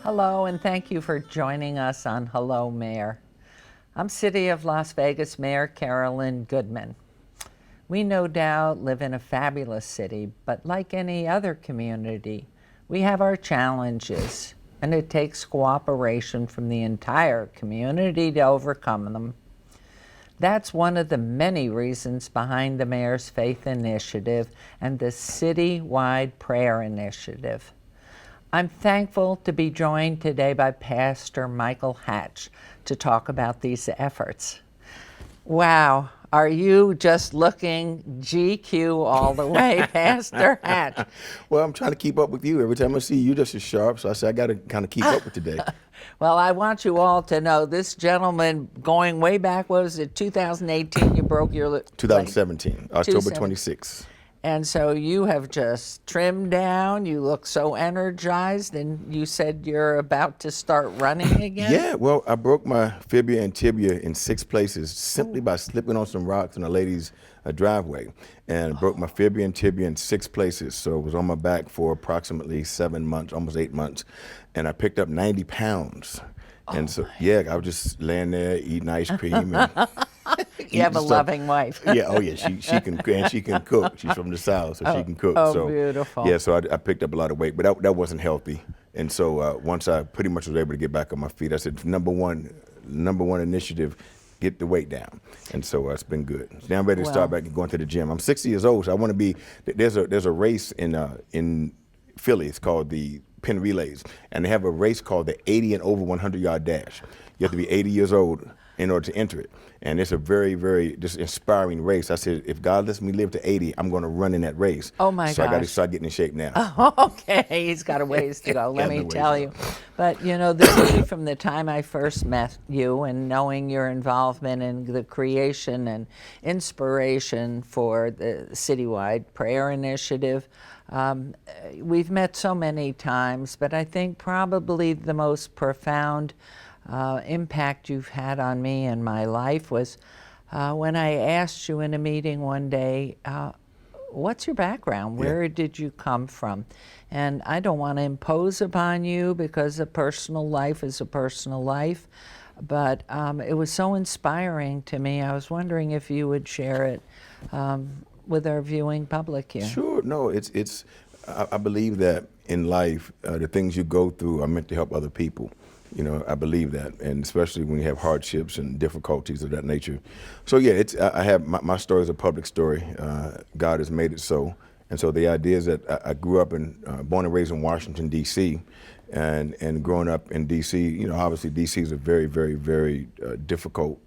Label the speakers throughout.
Speaker 1: Hello, and thank you for joining us on Hello, Mayor. I'm City of Las Vegas Mayor Carolyn Goodman. We no doubt live in a fabulous city, but like any other community, we have our challenges, and it takes cooperation from the entire community to overcome them. That's one of the many reasons behind the Mayor's Faith Initiative and the city-wide prayer initiative. I'm thankful to be joined today by Pastor Michael Hatch to talk about these efforts. Wow, are you just looking GQ all the way, Pastor Hatch?
Speaker 2: Well, I'm trying to keep up with you. Every time I see you, just as sharp. So I said, I got to kind of keep up with today.
Speaker 1: Well, I want you all to know this gentleman, going way back, what was it, 2018, you broke your leg?
Speaker 2: 2017, October 26th.
Speaker 1: And so you have just trimmed down, you look so energized, and you said you're about to start running again?
Speaker 2: Yeah, well, I broke my fibula and tibia in 6 places simply by slipping on some rocks in a lady's driveway. And broke my fibula and tibia in 6 places. So I was on my back for approximately 7 months, almost 8 months. And I picked up 90 pounds. And so, yeah, I was just laying there eating ice cream. And
Speaker 1: you have a loving wife.
Speaker 2: Yeah, oh yeah, she can cook. She's from the South, so she can cook.
Speaker 1: Oh,
Speaker 2: so
Speaker 1: beautiful.
Speaker 2: Yeah, so I picked up a lot of weight, but that wasn't healthy. And so once I pretty much was able to get back on my feet, I said number one initiative, get the weight down. And so it's been good. Now I'm ready to start back and going to the gym. I'm 60 years old, so I want to be. There's a race in Philly. It's called the Penn Relays, and they have a race called the 80 and over 100-yard dash. You have to be 80 years old in order to enter it. And it's a very, very just inspiring race. I said, if God lets me live to 80, I'm going to run in that race.
Speaker 1: Oh, my
Speaker 2: So
Speaker 1: gosh.
Speaker 2: I got to start getting in shape now.
Speaker 1: Oh, okay, he's got a ways to go, let me tell you. But, you know, the beauty from the time I first met you and knowing your involvement in the creation and inspiration for the citywide prayer initiative, we've met so many times, but I think probably the most profound impact you've had on me in my life was when I asked you in a meeting one day, what's your background? Where did you come from? And I don't want to impose upon you because a personal life is a personal life, but it was so inspiring to me. I was wondering if you would share it with our viewing public here.
Speaker 2: Sure. No, I believe that in life, the things you go through are meant to help other people. You know, I believe that, and especially when you have hardships and difficulties of that nature. So yeah, I have my story is a public story. God has made it so, and so the idea is that I grew up born and raised in Washington D.C. and growing up in D.C. You know, obviously D.C. is a very, very, very difficult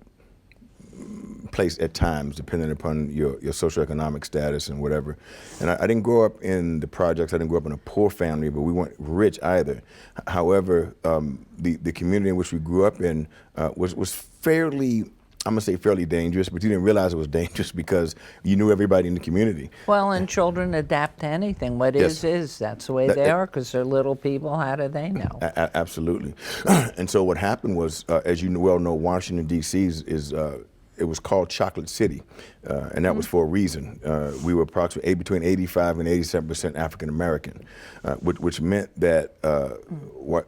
Speaker 2: place at times, depending upon your socioeconomic status and whatever. And I didn't grow up in the projects. I didn't grow up in a poor family, but we weren't rich either. However, the community in which we grew up in was fairly, I'm gonna say fairly dangerous, but you didn't realize it was dangerous because you knew everybody in the community.
Speaker 1: Well, and children adapt to anything. What is. That's the way they are, because they're little people. How do they know?
Speaker 2: Absolutely. And so what happened was, as you well know, Washington, D.C. It was called Chocolate City, and that was for a reason. We were approximately between 85 and 87% African American, which meant that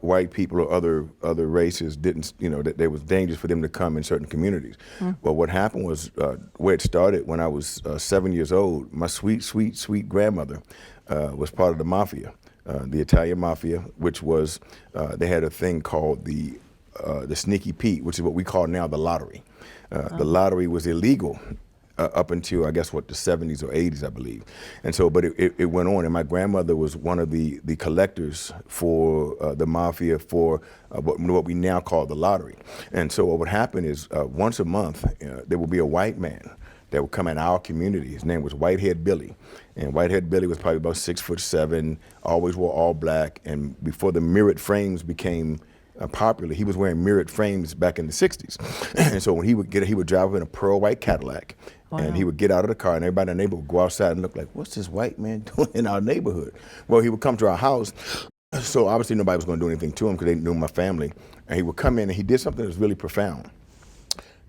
Speaker 2: white people or other races didn't, you know, that it was dangerous for them to come in certain communities. Well, what happened was, where it started when I was 7 years old, my sweet, sweet, sweet grandmother was part of the mafia, the Italian mafia, which was, they had a thing called the Sneaky Pete, which is what we call now the lottery. The lottery was illegal up until, I guess, the 70s or 80s, I believe. And so, but it went on, and my grandmother was one of the collectors for the mafia for what we now call the lottery. And so what would happen is once a month, there would be a white man that would come in our community. His name was Whitehead Billy. And Whitehead Billy was probably about 6'7", always wore all black, and before the mirrored frames became popular, he was wearing mirrored frames back in the 60s. And so when he would drive in a pearl white Cadillac, and he would get out of the car, and everybody in the neighborhood would go outside and look like, what's this white man doing in our neighborhood? Well, he would come to our house, so obviously nobody was going to do anything to him because they knew my family. And he would come in, and he did something that was really profound.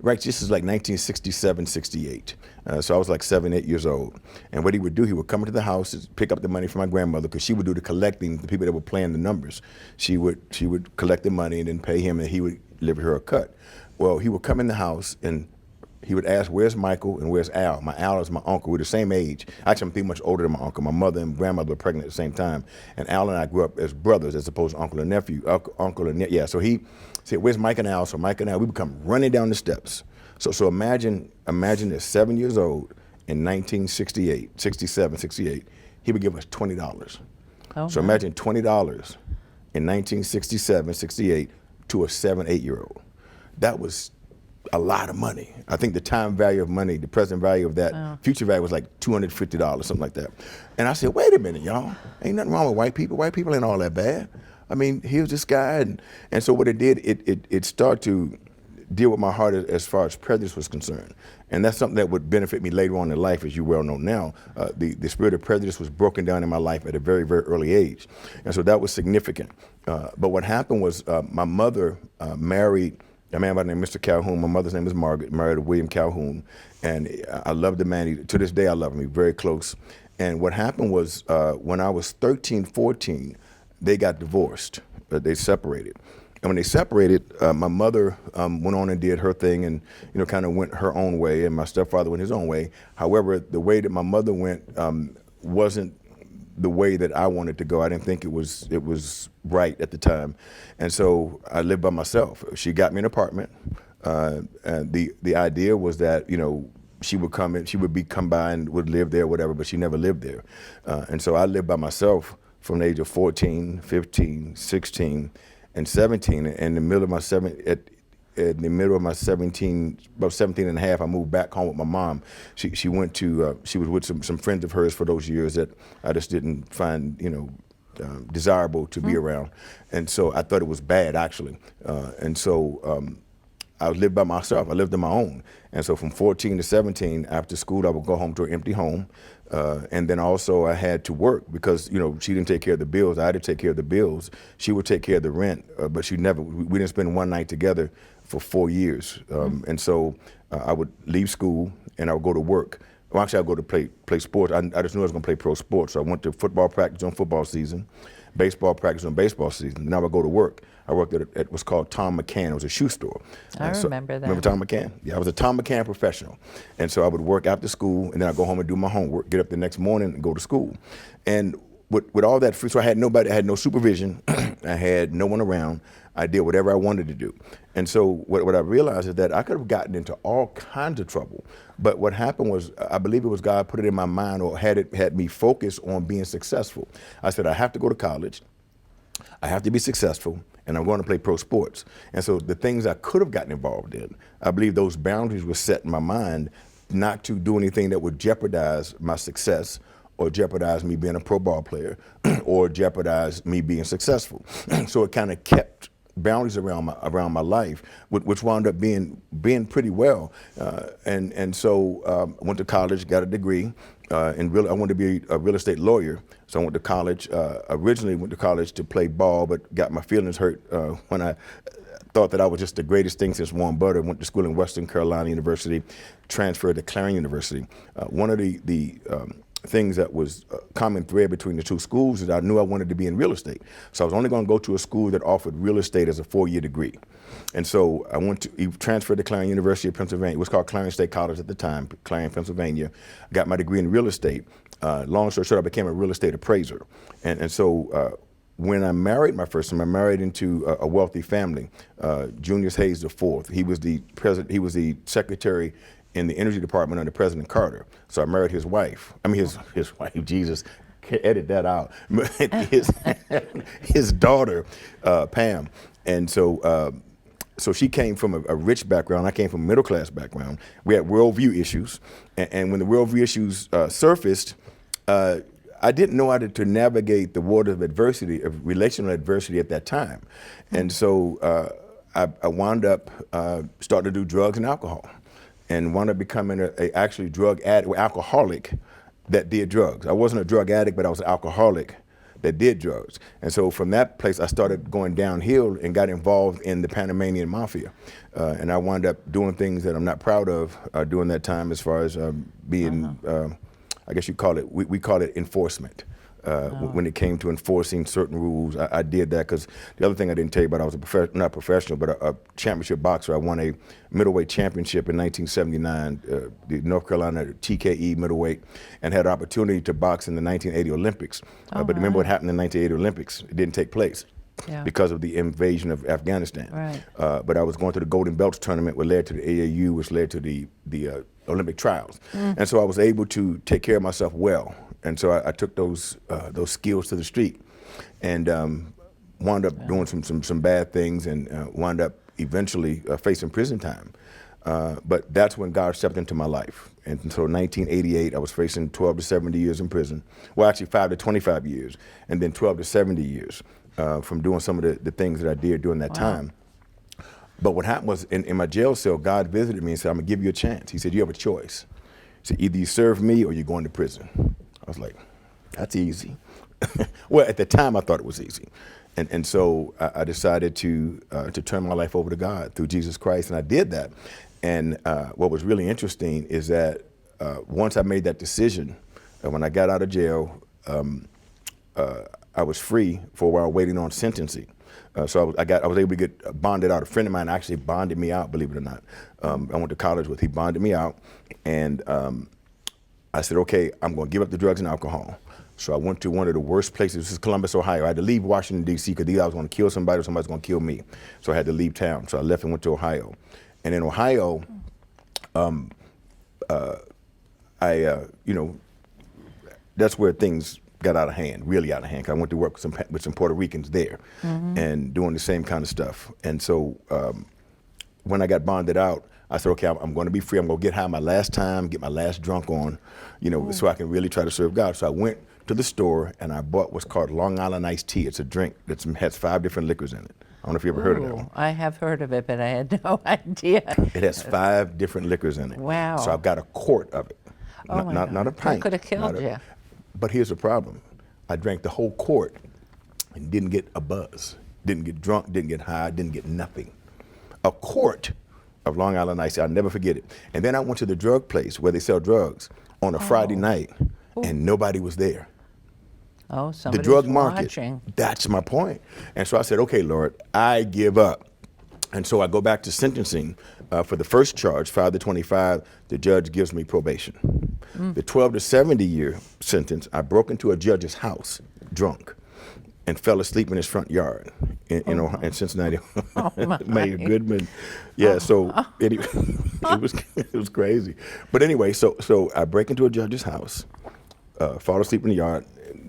Speaker 2: Right, this is like 1967, 68. So I was like 7, 8 years old. And what he would do, he would come into the house, pick up the money from my grandmother, because she would do the collecting, the people that were playing the numbers. She would collect the money and then pay him, and he would deliver her a cut. Well, he would come in the house and he would ask, where's Michael and where's Al? My Al is my uncle. We're the same age. Actually, I'm 3 much older than my uncle. My mother and grandmother were pregnant at the same time. And Al and I grew up as brothers as opposed to uncle and nephew. Yeah, so he said, where's Mike and Al? So Mike and Al, we would come running down the steps. So imagine at 7 years old in 1968, 67, 68, he would give us $20.
Speaker 1: Oh,
Speaker 2: so imagine $20 in 1967, 68 to a 7, 8-year-old. That was a lot of money. I think the time value of money, the present value of that, future value was like $250, something like that. And I said, wait a minute, y'all. Ain't nothing wrong with white people. White people ain't all that bad. I mean, here's this guy. And so what it did, it started to deal with my heart as far as prejudice was concerned. And that's something that would benefit me later on in life, as you well know now. The spirit of prejudice was broken down in my life at a very, very early age. And so that was significant. But what happened was my mother married a man by the name of Mr. Calhoun. My mother's name is Margaret, married to William Calhoun. And I love the man. To this day, I love him. He's very close. And what happened was when I was 13, 14, they got divorced. They separated. And when they separated, my mother went on and did her thing and, kind of went her own way, and my stepfather went his own way. However, the way that my mother went wasn't the way that I wanted to go. I didn't think it was right at the time. And so I lived by myself. She got me an apartment. And the idea was that, she would come in, she would come by and would live there, whatever, but she never lived there. And so I lived by myself from the age of 14, 15, 16, and 17. In the middle of my about 17 and a half, I moved back home with my mom. She went to, she was with some friends of hers for those years that I just didn't find, desirable to be around. And so I thought it was bad, actually. And so I lived by myself. I lived on my own. And so from 14 to 17, after school, I would go home to an empty home. And then also I had to work because, she didn't take care of the bills. I had to take care of the bills. She would take care of the rent, but we didn't spend one night together for 4 years. And so I would leave school and I would go to work. Well, actually, I'd go to play sports. I just knew I was going to play pro sports. So I went to football practice on football season, baseball practice on baseball season. Then I would go to work. I worked at what's called Tom McCann. It was a shoe store.
Speaker 1: I remember that.
Speaker 2: Remember Tom McCann? Yeah, I was a Tom McCann professional. And so I would work after school, and then I'd go home and do my homework, get up the next morning and go to school. And with all that free, so I had nobody, I had no supervision. I had no one around. I did whatever I wanted to do. And so what I realized is that I could have gotten into all kinds of trouble. But what happened was, I believe it was God put it in my mind, or had me focus on being successful. I said, I have to go to college. I have to be successful, and I'm going to play pro sports. And so the things I could have gotten involved in, I believe those boundaries were set in my mind not to do anything that would jeopardize my success or jeopardize me being a pro ball player or jeopardize me being successful. So it kind of kept boundaries around my life, which wound up being pretty well. And so I went to college, got a degree. I wanted to be a real estate lawyer, so I went to college. Originally went to college to play ball, but got my feelings hurt when I thought that I was just the greatest thing since Warren Butter. Went to school in Western Carolina University, transferred to Clarion University. One of the things that was a common thread between the two schools is I knew I wanted to be in real estate. So I was only going to go to a school that offered real estate as a 4-year degree. And so I transferred to Clarion University of Pennsylvania. It was called Clarion State College at the time, Clarion, Pennsylvania. Got my degree in real estate. Long story short, I became a real estate appraiser. And so when I married my first time, I married into a wealthy family. Junius Hayes IV. He was the president. He was the secretary in the energy department under President Carter. So I married his wife. I mean, his wife, Jesus, edit that out. his daughter, Pam. And so she came from a rich background. I came from a middle class background. We had worldview issues. And when the worldview issues surfaced, I didn't know how to navigate the waters of adversity, of relational adversity at that time. And so I wound up starting to do drugs and alcohol, and wound up becoming a actually drug addict, or alcoholic that did drugs. I wasn't a drug addict, but I was an alcoholic that did drugs. And so from that place, I started going downhill and got involved in the Panamanian Mafia. And I wound up doing things that I'm not proud of during that time as far as being, I guess you call it, we call it enforcement. When it came to enforcing certain rules, I did that because the other thing I didn't tell you about, I was not professional, but a championship boxer. I won a middleweight championship in 1979, the North Carolina TKE middleweight, and had an opportunity to box in the 1980 Olympics. But remember what happened in the 1980 Olympics? It didn't take place. Yeah. Because of the invasion of Afghanistan. Right. But I was going to the Golden Belts tournament, which led to the AAU, which led to the Olympic trials. And so I was able to take care of myself well. And so I took those skills to the street and wound up doing some bad things and wound up eventually facing prison time. But that's when God stepped into my life. And so in 1988, I was facing 12 to 70 years in prison. Well, actually 5 to 25 years, and then 12 to 70 years from doing some of the things that I did during that time. But what happened was in my jail cell, God visited me and said, I'm gonna give you a chance. He said, you have a choice. He said, either you serve me or you're going to prison. I was like, that's easy. Well, at the time I thought it was easy. And so I decided to turn my life over to God through Jesus Christ, and I did that. And what was really interesting is that once I made that decision, when I got out of jail, I was free for a while waiting on sentencing. So I was able to get bonded out. A friend of mine actually bonded me out, believe it or not. I went to college with, he bonded me out. And I said, okay, I'm gonna give up the drugs and alcohol. So I went to one of the worst places. This is Columbus, Ohio. I had to leave Washington, D.C. because either I was gonna kill somebody or somebody was gonna kill me. So I had to leave town. So I left and went to Ohio. And in Ohio, that's where things got out of hand, really out of hand. 'Cause I went to work with some Puerto Ricans there and doing the same kind of stuff. And so when I got bonded out, I said, okay, I'm going to be free. I'm going to get high my last time, get my last drunk on, so I can really try to serve God. So I went to the store and I bought what's called Long Island iced tea. It's a drink that has 5 different liquors in it. I don't know if you ever heard of that one.
Speaker 1: I have heard of it, but I had no idea.
Speaker 2: It has 5 different liquors in it.
Speaker 1: Wow.
Speaker 2: So I've got a quart of it, not a pint.
Speaker 1: That could have killed you.
Speaker 2: But here's the problem. I drank the whole quart and didn't get a buzz, didn't get drunk, didn't get high, didn't get nothing. A quart of Long Island Iced Tea, I'll never forget it. And then I went to the drug place where they sell drugs on a Friday night, and nobody was there.
Speaker 1: Oh, somebody's
Speaker 2: the drug market.
Speaker 1: Watching.
Speaker 2: That's my point. And so I said, okay, Lord, I give up. And so I go back to sentencing. For the first charge, 5 to 25, the judge gives me probation. The 12 to 70 year sentence, I broke into a judge's house drunk and fell asleep in his front yard in Cincinnati. Mayor Goodman. Yeah, so it was crazy. But anyway, so I break into a judge's house, fall asleep in the yard,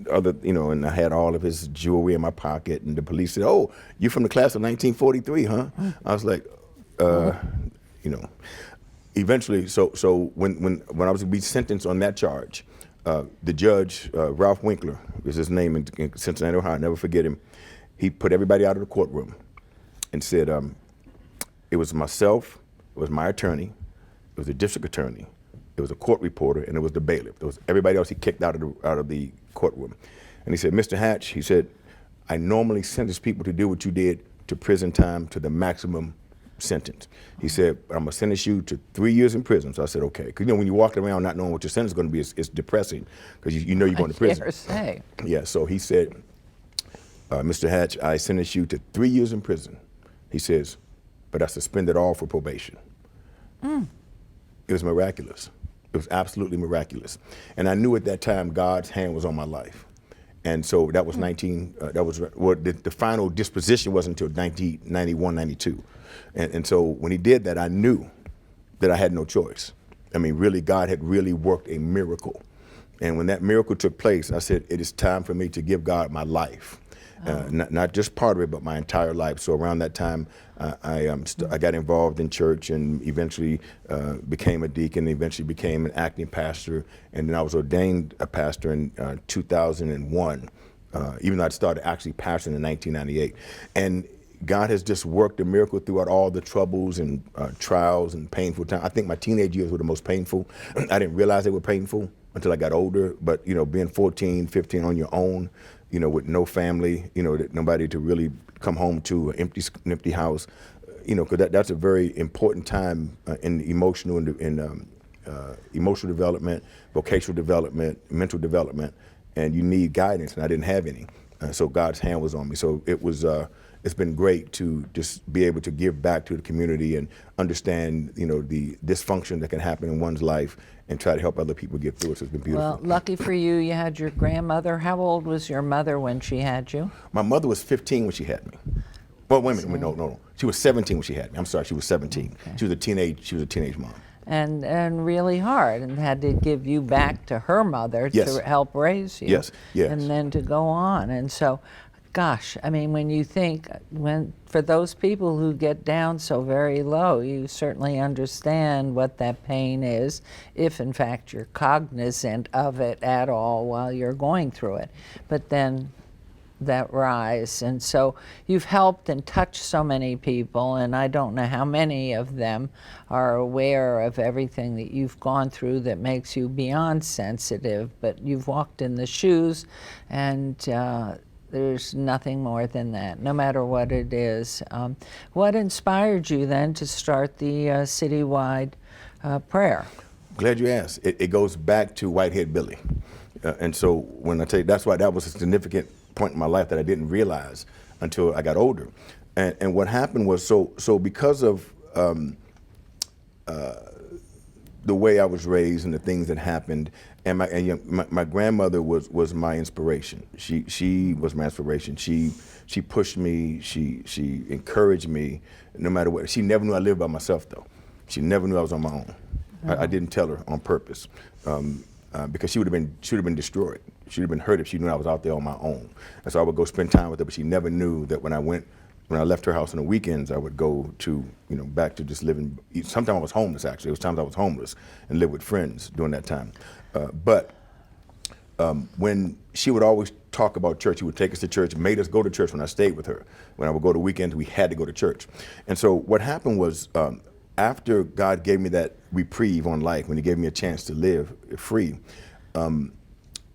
Speaker 2: and I had all of his jewelry in my pocket, and the police said, "Oh, you from the class of 1943, huh?" I was like, Eventually, so when I was to be sentenced on that charge, the judge, Ralph Winkler, is his name in Cincinnati, Ohio, I'll never forget him. He put everybody out of the courtroom and said, it was myself, it was my attorney, it was the district attorney, it was a court reporter, and it was the bailiff. It was everybody else he kicked out of the courtroom. And he said, Mr. Hatch, he said, I normally sentence people to do what you did to prison time to the maximum sentence. He said, I'm gonna sentence you to 3 years in prison. So I said, okay. Because when you're walking around not knowing what your sentence is gonna be, it's depressing because you know you're going to prison.
Speaker 1: I dare say. Yeah,
Speaker 2: so he said, Mr. Hatch, I sentence you to 3 years in prison. He says, but I suspended all for probation. It was miraculous. It was absolutely miraculous. And I knew at that time God's hand was on my life. And so that was the final disposition wasn't until 1991, 92. And so when he did that, I knew that I had no choice. I mean, really, God had really worked a miracle. And when that miracle took place, I said, it is time for me to give God my life. Not just part of it, but my entire life. So around that time, I got involved in church and eventually became a deacon, eventually became an acting pastor, and then I was ordained a pastor in 2001, even though I started actually pastoring in 1998. And God has just worked a miracle throughout all the troubles and trials and painful times. I think my teenage years were the most painful. I didn't realize they were painful until I got older, but being 14, 15 on your own, with no family, nobody to really come home to, an empty house, because that's a very important time in emotional emotional development, vocational development, mental development, and you need guidance, and I didn't have any. So God's hand was on me. So it's been great to just be able to give back to the community and understand, the dysfunction that can happen in one's life and try to help other people get through it. So it's been beautiful.
Speaker 1: Well, lucky for you, you had your grandmother. How old was your mother when she had you?
Speaker 2: My mother was 15 when she had me. Well, wait a minute, no. She was 17 when she had me. I'm sorry, she was 17. Okay. She was a teenage mom.
Speaker 1: And really hard, and had to give you back to her mother
Speaker 2: Yes.
Speaker 1: to help raise you.
Speaker 2: Yes.
Speaker 1: And then to go on. And so, gosh, I mean, when you think, for those people who get down so very low, you certainly understand what that pain is, if in fact you're cognizant of it at all while you're going through it. But then that rise. And so you've helped and touched so many people, and I don't know how many of them are aware of everything that you've gone through that makes you beyond sensitive, but you've walked in the shoes, and there's nothing more than that, no matter what it is. What inspired you then to start the citywide prayer?
Speaker 2: Glad you asked. It goes back to Whitehead Billy. And so when I tell you, that's why that was a significant point in my life that I didn't realize until I got older. And what happened was, so because of the way I was raised and the things that happened, and my grandmother was my inspiration. She was my inspiration. She pushed me. She encouraged me, no matter what. She never knew I lived by myself, though. She never knew I was on my own. Oh. I didn't tell her on purpose, because she would have been destroyed. She would have been hurt if she knew I was out there on my own. And so I would go spend time with her, but she never knew that when I left her house on the weekends, I would go to, back to just living. Sometimes I was homeless, actually. There was times I was homeless and lived with friends during that time. But when she would always talk about church, she would take us to church, made us go to church when I stayed with her. When I would go to weekends, we had to go to church. And so what happened was, after God gave me that reprieve on life, when he gave me a chance to live free,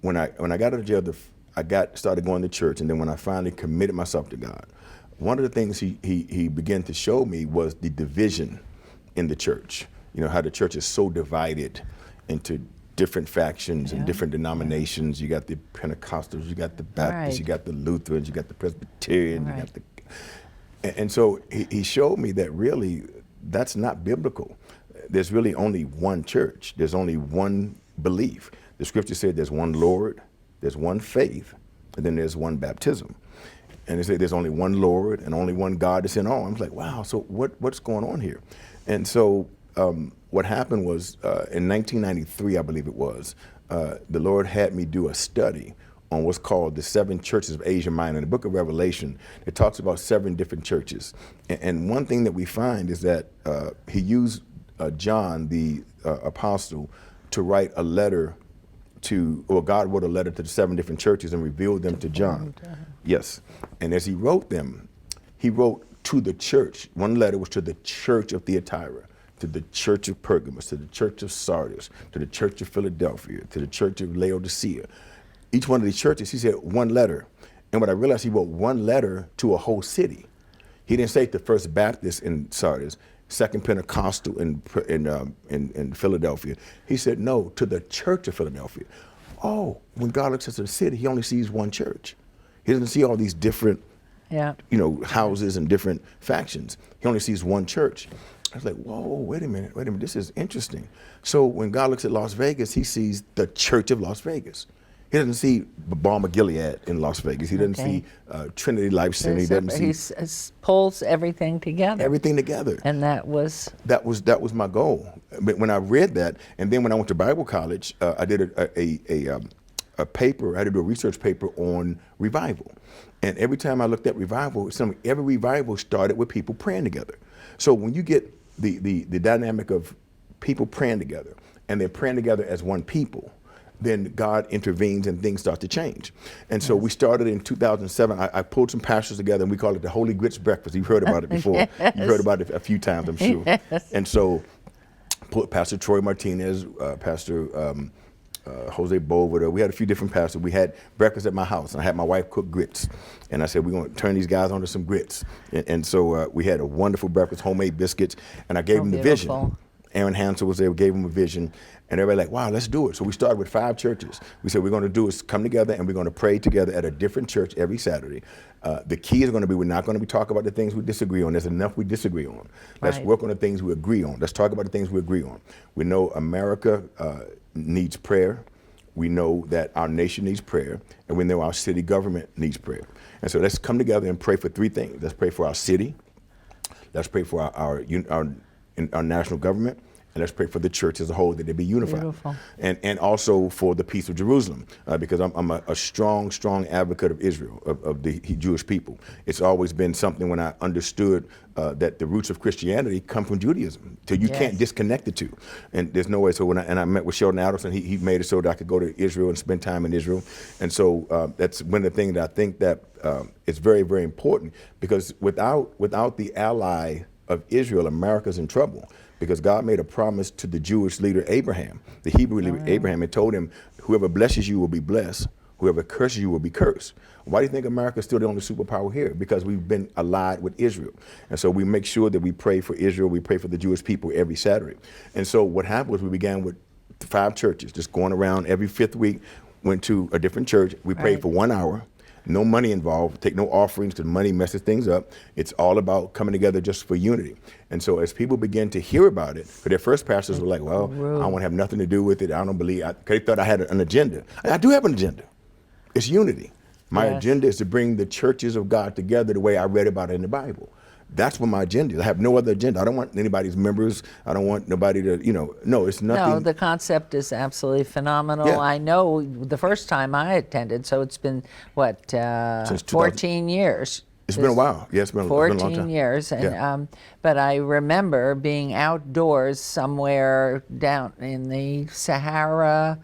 Speaker 2: when I got out of jail, I started going to church, and then when I finally committed myself to God, one of the things he began to show me was the division in the church. How the church is so divided into different factions and different denominations. You got the Pentecostals, you got the Baptists, you got the Lutherans, you got the Presbyterians, you got the... And so he showed me that really that's not biblical. There's really only one church. There's only one belief. The scripture said there's one Lord, there's one faith, and then there's one baptism. And they say there's only one Lord and only one God that's in all. I'm like, wow, so what's going on here? And so what happened was, in 1993, I believe it was, the Lord had me do a study on what's called the 7 churches of Asia Minor. In the book of Revelation, it talks about 7 different churches. And one thing that we find is that he used John, the apostle, to write a letter God wrote a letter to the 7 different churches and revealed them to John. Yes. And as he wrote them, he wrote to the church. One letter was to the church of Thyatira, to the church of Pergamos, to the church of Sardis, to the church of Philadelphia, to the church of Laodicea. Each one of these churches, he said one letter. And what I realized, he wrote one letter to a whole city. He didn't say to First Baptist in Sardis, Second Pentecostal in Philadelphia. He said no, to the church of Philadelphia. Oh, when God looks at the city, he only sees one church. He doesn't see all these different houses and different factions. He only sees one church. I was like, whoa, wait a minute, this is interesting. So when God looks at Las Vegas, he sees the church of Las Vegas. He doesn't see Balm of Gilead in Las Vegas. He doesn't see Trinity Life Center. He doesn't see.
Speaker 1: He pulls everything together.
Speaker 2: Everything together.
Speaker 1: And that was
Speaker 2: my goal. But when I read that, and then when I went to Bible college, I did a paper. I had to do a research paper on revival. And every time I looked at revival, every revival started with people praying together. So when you get the dynamic of people praying together, and they're praying together as one people, then God intervenes and things start to change. And so we started in 2007. I pulled some pastors together, and we call it the Holy Grits Breakfast. You've heard about it before.
Speaker 1: Yes.
Speaker 2: You've heard about it a few times, I'm sure.
Speaker 1: Yes.
Speaker 2: And so Pastor Troy Martinez, Pastor Jose Boveda. We had a few different pastors. We had breakfast at my house, and I had my wife cook grits. And I said, we're going to turn these guys onto some grits. And so we had a wonderful breakfast, homemade biscuits, and I gave them the vision. Aaron Hansel was there, gave them a vision, and everybody like, wow, let's do it. So we started with 5 churches. We said, we're going to do is come together, and we're going to pray together at a different church every Saturday. The key is going to be, we're not going to be talking about the things we disagree on. There's enough we disagree on. Let's work on the things we agree on. Let's talk about the things we agree on. We know America needs prayer. We know that our nation needs prayer, and we know our city government needs prayer. And so let's come together and pray for 3 things. Let's pray for our city. Let's pray for our national government, and let's pray for the church as a whole, that they be unified.
Speaker 1: Beautiful.
Speaker 2: And also for the peace of Jerusalem, because I'm a strong advocate of Israel, of the Jewish people. It's always been something when I understood that the roots of Christianity come from Judaism, so you can't disconnect the two. And there's no way. So when I met with Sheldon Adelson, he made it so that I could go to Israel and spend time in Israel. And so that's one of the things that I think that is very, very important, because without the ally of Israel, America's in trouble, because God made a promise to the Jewish leader Abraham, the Hebrew leader Abraham, and told him, whoever blesses you will be blessed, whoever curses you will be cursed. Why do you think America is still the only superpower here? Because we've been allied with Israel. And so we make sure that we pray for Israel, we pray for the Jewish people every Saturday. And so what happened was we began with 5 churches, just going around every 5th week, went to a different church. We prayed for 1 hour. No money involved, take no offerings because money messes things up. It's all about coming together just for unity. And so as people begin to hear about it, for their first pastors were like, well, I don't want to have nothing to do with it. I don't believe, because they thought I had an agenda. I do have an agenda. It's unity. My agenda is to bring the churches of God together the way I read about it in the Bible. That's what my agenda is. I have no other agenda. I don't want anybody's members. I don't want nobody to, no, it's nothing.
Speaker 1: No, the concept is absolutely phenomenal.
Speaker 2: Yeah.
Speaker 1: I know the first time I attended, so it's been, what,
Speaker 2: Since
Speaker 1: 14 years.
Speaker 2: It's been a while. Yeah, it's been a long time.
Speaker 1: 14 years. And, but I remember being outdoors somewhere down in the Sahara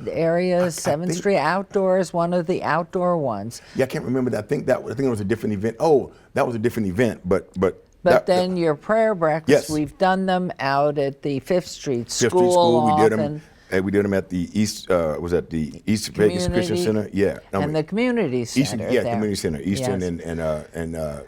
Speaker 1: area, 7th Street, outdoors, one of the outdoor ones.
Speaker 2: Yeah, I can't remember that. I think it was a different event. Oh, that was a different event, but
Speaker 1: then your prayer breakfast, we've done them out at the 5th Street School.
Speaker 2: We did them. And we did them at the East. Was at the East Vegas Christian Center. Yeah,
Speaker 1: and the community center.
Speaker 2: Community center, Eastern and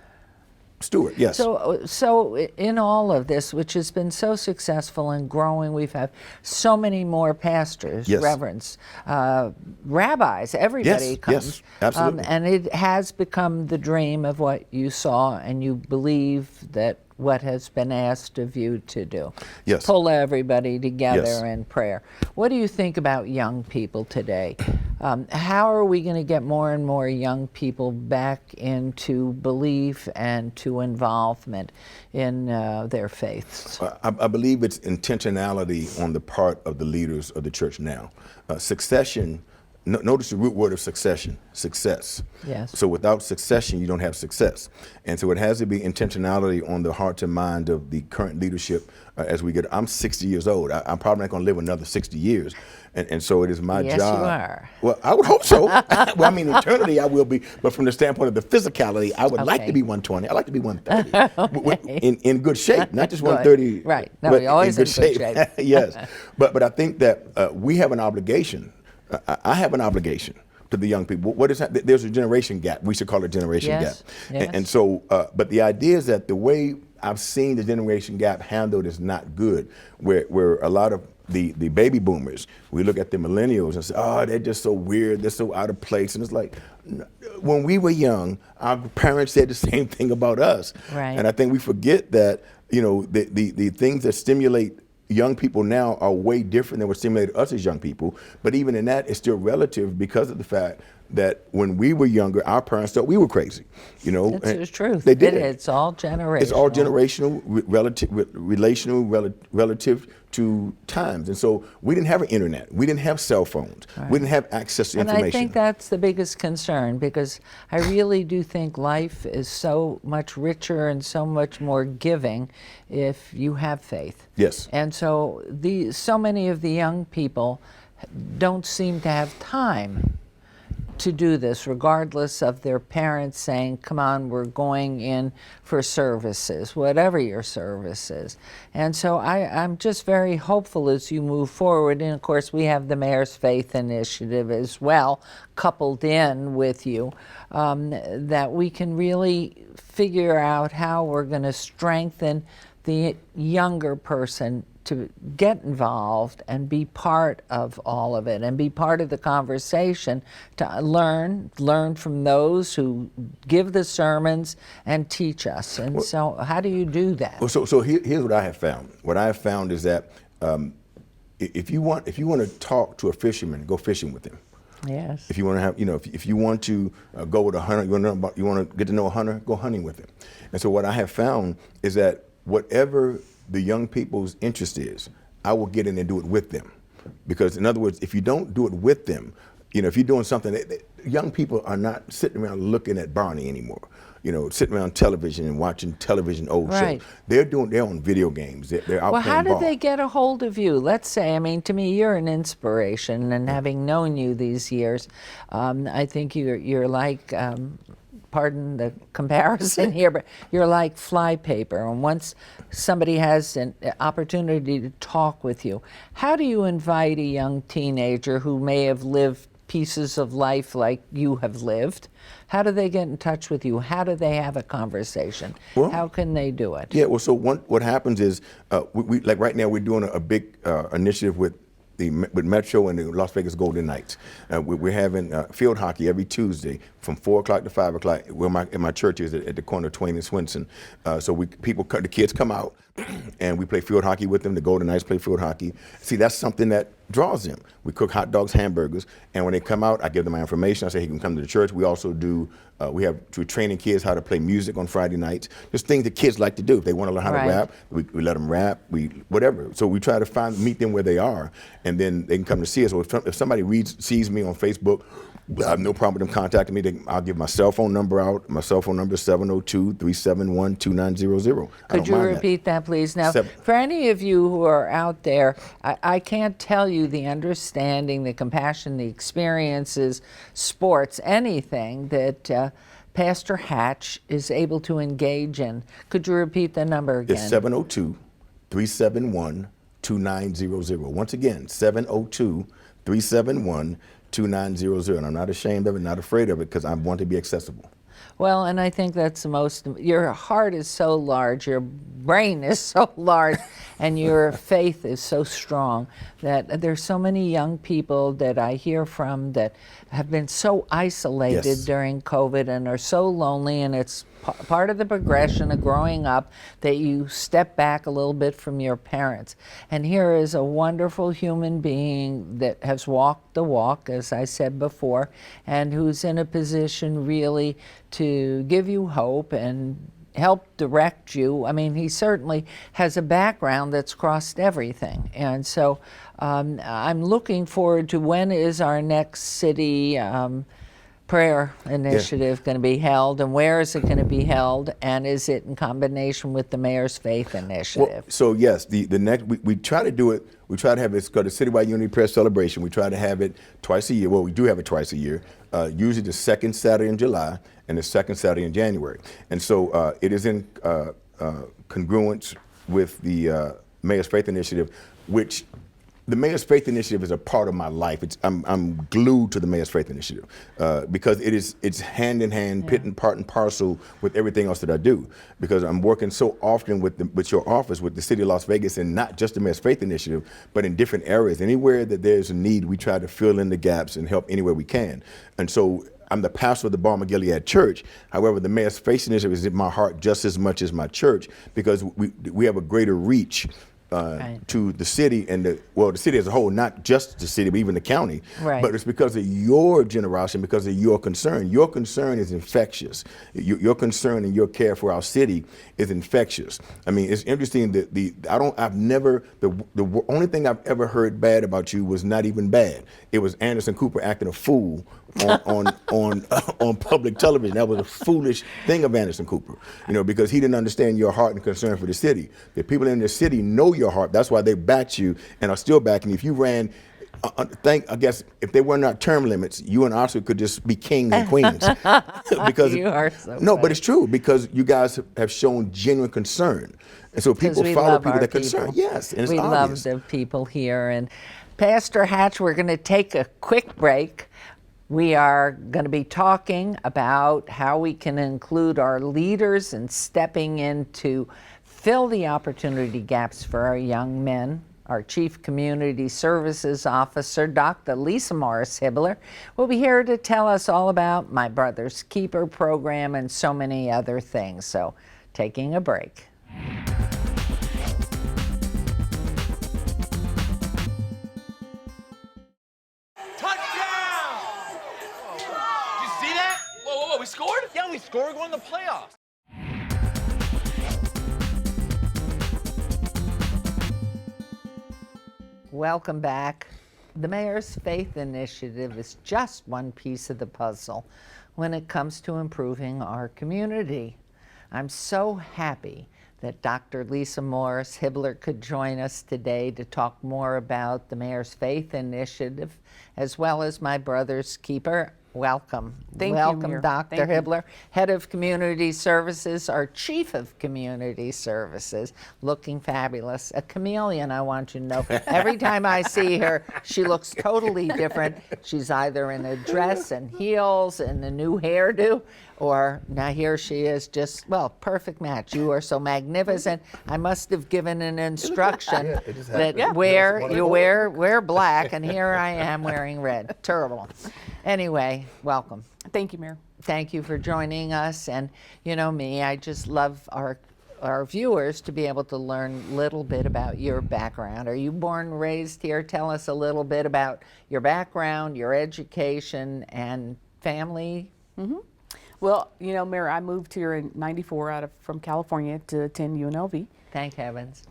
Speaker 2: Stewart. Yes.
Speaker 1: So in all of this, which has been so successful and growing, we've had so many more pastors, reverends, rabbis. Everybody comes.
Speaker 2: Yes, absolutely.
Speaker 1: And it has become the dream of what you saw, and you believe that what has been asked of you to do.
Speaker 2: Yes.
Speaker 1: Pull everybody together in prayer. What do you think about young people today? How are we going to get more and more young people back into belief and to involvement in their faiths?
Speaker 2: I believe it's intentionality on the part of the leaders of the church now. Succession. Notice the root word of succession, success.
Speaker 1: Yes.
Speaker 2: So without succession, you don't have success. And so it has to be intentionality on the heart and mind of the current leadership as we get. I'm 60 years old. I'm probably not going to live another 60 years. And so it is my job.
Speaker 1: Yes, you are.
Speaker 2: Well, I would hope so. Well, I mean, eternity I will be. But from the standpoint of the physicality, I would like to be 120. I like to be 130. In good shape, not just 130.
Speaker 1: Right. No, you're always in good shape.
Speaker 2: Yes. But I think that we have an obligation. I have an obligation to the young people. What is that? There's a generation gap. We should call it generation gap.
Speaker 1: Yes.
Speaker 2: And so, but the idea is that the way I've seen the generation gap handled is not good, where a lot of the baby boomers, we look at the millennials and say, oh, they're just so weird, they're so out of place. And it's like, when we were young, our parents said the same thing about us.
Speaker 1: Right.
Speaker 2: And I think we forget that, the things that stimulate young people now are way different than what stimulated us as young people. But even in that, it's still relative because of the fact that when we were younger, our parents thought we were crazy.
Speaker 1: That's the truth.
Speaker 2: They did.
Speaker 1: It's all generational.
Speaker 2: It's all generational, relative to times. And so we didn't have an internet. We didn't have cell phones. Right. We didn't have access to information.
Speaker 1: And I think that's the biggest concern, because I really do think life is so much richer and so much more giving if you have faith.
Speaker 2: Yes.
Speaker 1: And so so many of the young people don't seem to have time to do this, regardless of their parents saying, come on, we're going in for services, whatever your service is. And so I'm just very hopeful as you move forward. And of course, we have the Mayor's Faith Initiative as well, coupled in with you, that we can really figure out how we're going to strengthen the younger person to get involved and be part of all of it and be part of the conversation, to learn from those who give the sermons and teach us. And so how do you do that?
Speaker 2: Well, so here's what I have found. What I have found is that if you want to talk to a fisherman, go fishing with him.
Speaker 1: Yes.
Speaker 2: If you want to have, if you want to go with a hunter, you want to get to know a hunter, go hunting with him. And so what I have found is that whatever the young people's interest is, I will get in and do it with them. Because in other words, if you don't do it with them, if you're doing something, young people are not sitting around looking at Barney anymore. Sitting around television and watching television old shows. They're on video games. They're out
Speaker 1: well,
Speaker 2: playing
Speaker 1: how did
Speaker 2: ball.
Speaker 1: they get a hold of you? Let's say, to me, you're an inspiration, and having known you these years, I think you're like, pardon the comparison here, but you're like flypaper. And once somebody has an opportunity to talk with you, how do you invite a young teenager who may have lived pieces of life like you have lived? How do they get in touch with you? How do they have a conversation?
Speaker 2: Well,
Speaker 1: how can they do it?
Speaker 2: Yeah, well, so what happens is, we like right now we're doing a big initiative with Metro and the Las Vegas Golden Knights. We're having field hockey every Tuesday from 4 o'clock to 5 o'clock. Where my church is at the corner of Twain and Swenson. So the kids come out and we play field hockey with them. The Golden Knights play field hockey. See, that's something that draws them. We cook hot dogs, hamburgers, and when they come out, I give them my information. I say, hey, you can come to the church. We also do, we're training kids how to play music on Friday nights. Just things that kids like to do. If they want to learn how to rap, we let them rap, whatever. So we try to meet them where they are, and then they can come to see us. So if somebody sees me on Facebook, I have no problem with them contacting me. I'll give my cell phone number out. My cell phone number is 702-371-2900.
Speaker 1: Could you repeat that, please? Now, for any of you who are out there, I can't tell you the understanding, the compassion, the experiences, sports, anything that Pastor Hatch is able to engage in. Could you repeat the number again?
Speaker 2: It's 702-371-2900. Once again, 702-371-2900. And I'm not ashamed of it, not afraid of it, because I want to be accessible.
Speaker 1: Well, and I think that's the most, your heart is so large, your brain is so large, and your faith is so strong that there's so many young people that I hear from that have been so isolated during COVID and are so lonely, and it's part of the progression of growing up that you step back a little bit from your parents. And here is a wonderful human being that has walked the walk, as I said before, and who's in a position really to give you hope and help direct you. He certainly has a background that's crossed everything. And so I'm looking forward to, when is our next city prayer initiative going to be held, and where is it going to be held, and is it in combination with the Mayor's Faith Initiative?
Speaker 2: Well, so yes, the next, we try to do it, we try to have it's called the Citywide Unity Prayer Celebration. We try to have it twice a year. Well, we do have it twice a year, usually the second Saturday in July and the second Saturday in January. And so it is in congruence with the Mayor's Faith Initiative, which the Mayor's Faith Initiative is a part of my life. I'm glued to the Mayor's Faith Initiative because it's hand in hand, part and parcel with everything else that I do. Because I'm working so often with your office, with the City of Las Vegas, and not just the Mayor's Faith Initiative, but in different areas. Anywhere that there's a need, we try to fill in the gaps and help anywhere we can. And so I'm the pastor of the Balmer Gilead Church. However, the Mayor's Faith Initiative is in my heart just as much as my church, because we have a greater reach to the city and the city as a whole, not just the city, but even the county.
Speaker 1: Right.
Speaker 2: But it's because of your generosity, because of your concern. Your concern is infectious. Your concern and your care for our city is infectious. It's interesting that the only thing I've ever heard bad about you was not even bad. It was Anderson Cooper acting a fool on public television. That was a foolish thing of Anderson Cooper, because he didn't understand your heart and concern for the city. The people in the city know your heart. That's why they backed you and are still backing you. If you ran I guess if they were not term limits, you and Oscar could just be kings and queens. Because
Speaker 1: You are so
Speaker 2: no,
Speaker 1: funny.
Speaker 2: but it's true because you guys have shown genuine concern, and so people
Speaker 1: We
Speaker 2: follow
Speaker 1: love
Speaker 2: people
Speaker 1: our
Speaker 2: that concern.
Speaker 1: people.
Speaker 2: Yes, and it's
Speaker 1: we
Speaker 2: obvious.
Speaker 1: love the people here. And Pastor Hatch, we're going to take a quick break. We are going to be talking about how we can include our leaders in stepping in to fill the opportunity gaps for our young men. Our Chief Community Services Officer, Dr. Lisa Morris Hibbler, will be here to tell us all about My Brother's Keeper program and so many other things. So, taking a break.
Speaker 3: Touchdown! Did you see that? Whoa, we scored? Yeah, we scored. We're going to the playoffs.
Speaker 1: Welcome back. The Mayor's Faith Initiative is just one piece of the puzzle when it comes to improving our community. I'm so happy that Dr. Lisa Morris Hibbler could join us today to talk more about the Mayor's Faith Initiative, as well as My Brother's Keeper. Welcome.
Speaker 4: Thank you,
Speaker 1: Welcome,
Speaker 4: Mayor.
Speaker 1: Dr.
Speaker 4: Thank you.
Speaker 1: Hibbler, Head of Community Services, our Chief of Community Services, looking fabulous. A chameleon, I want you to know. Every time I see her, she looks totally different. She's either in a dress and heels and a new hairdo, or now here she is just, well, perfect match. You are so magnificent. I must have given an instruction that wear black, and here I am wearing red. Terrible. Anyway, welcome.
Speaker 4: Thank you, Mayor.
Speaker 1: Thank you for joining us. And you know me, I just love our viewers to be able to learn a little bit about your background. Are you born and raised here? Tell us a little bit about your background, your education, and family.
Speaker 4: Well, you know, Mayor, I moved here in '94 from California to attend UNLV.
Speaker 1: Thank heavens.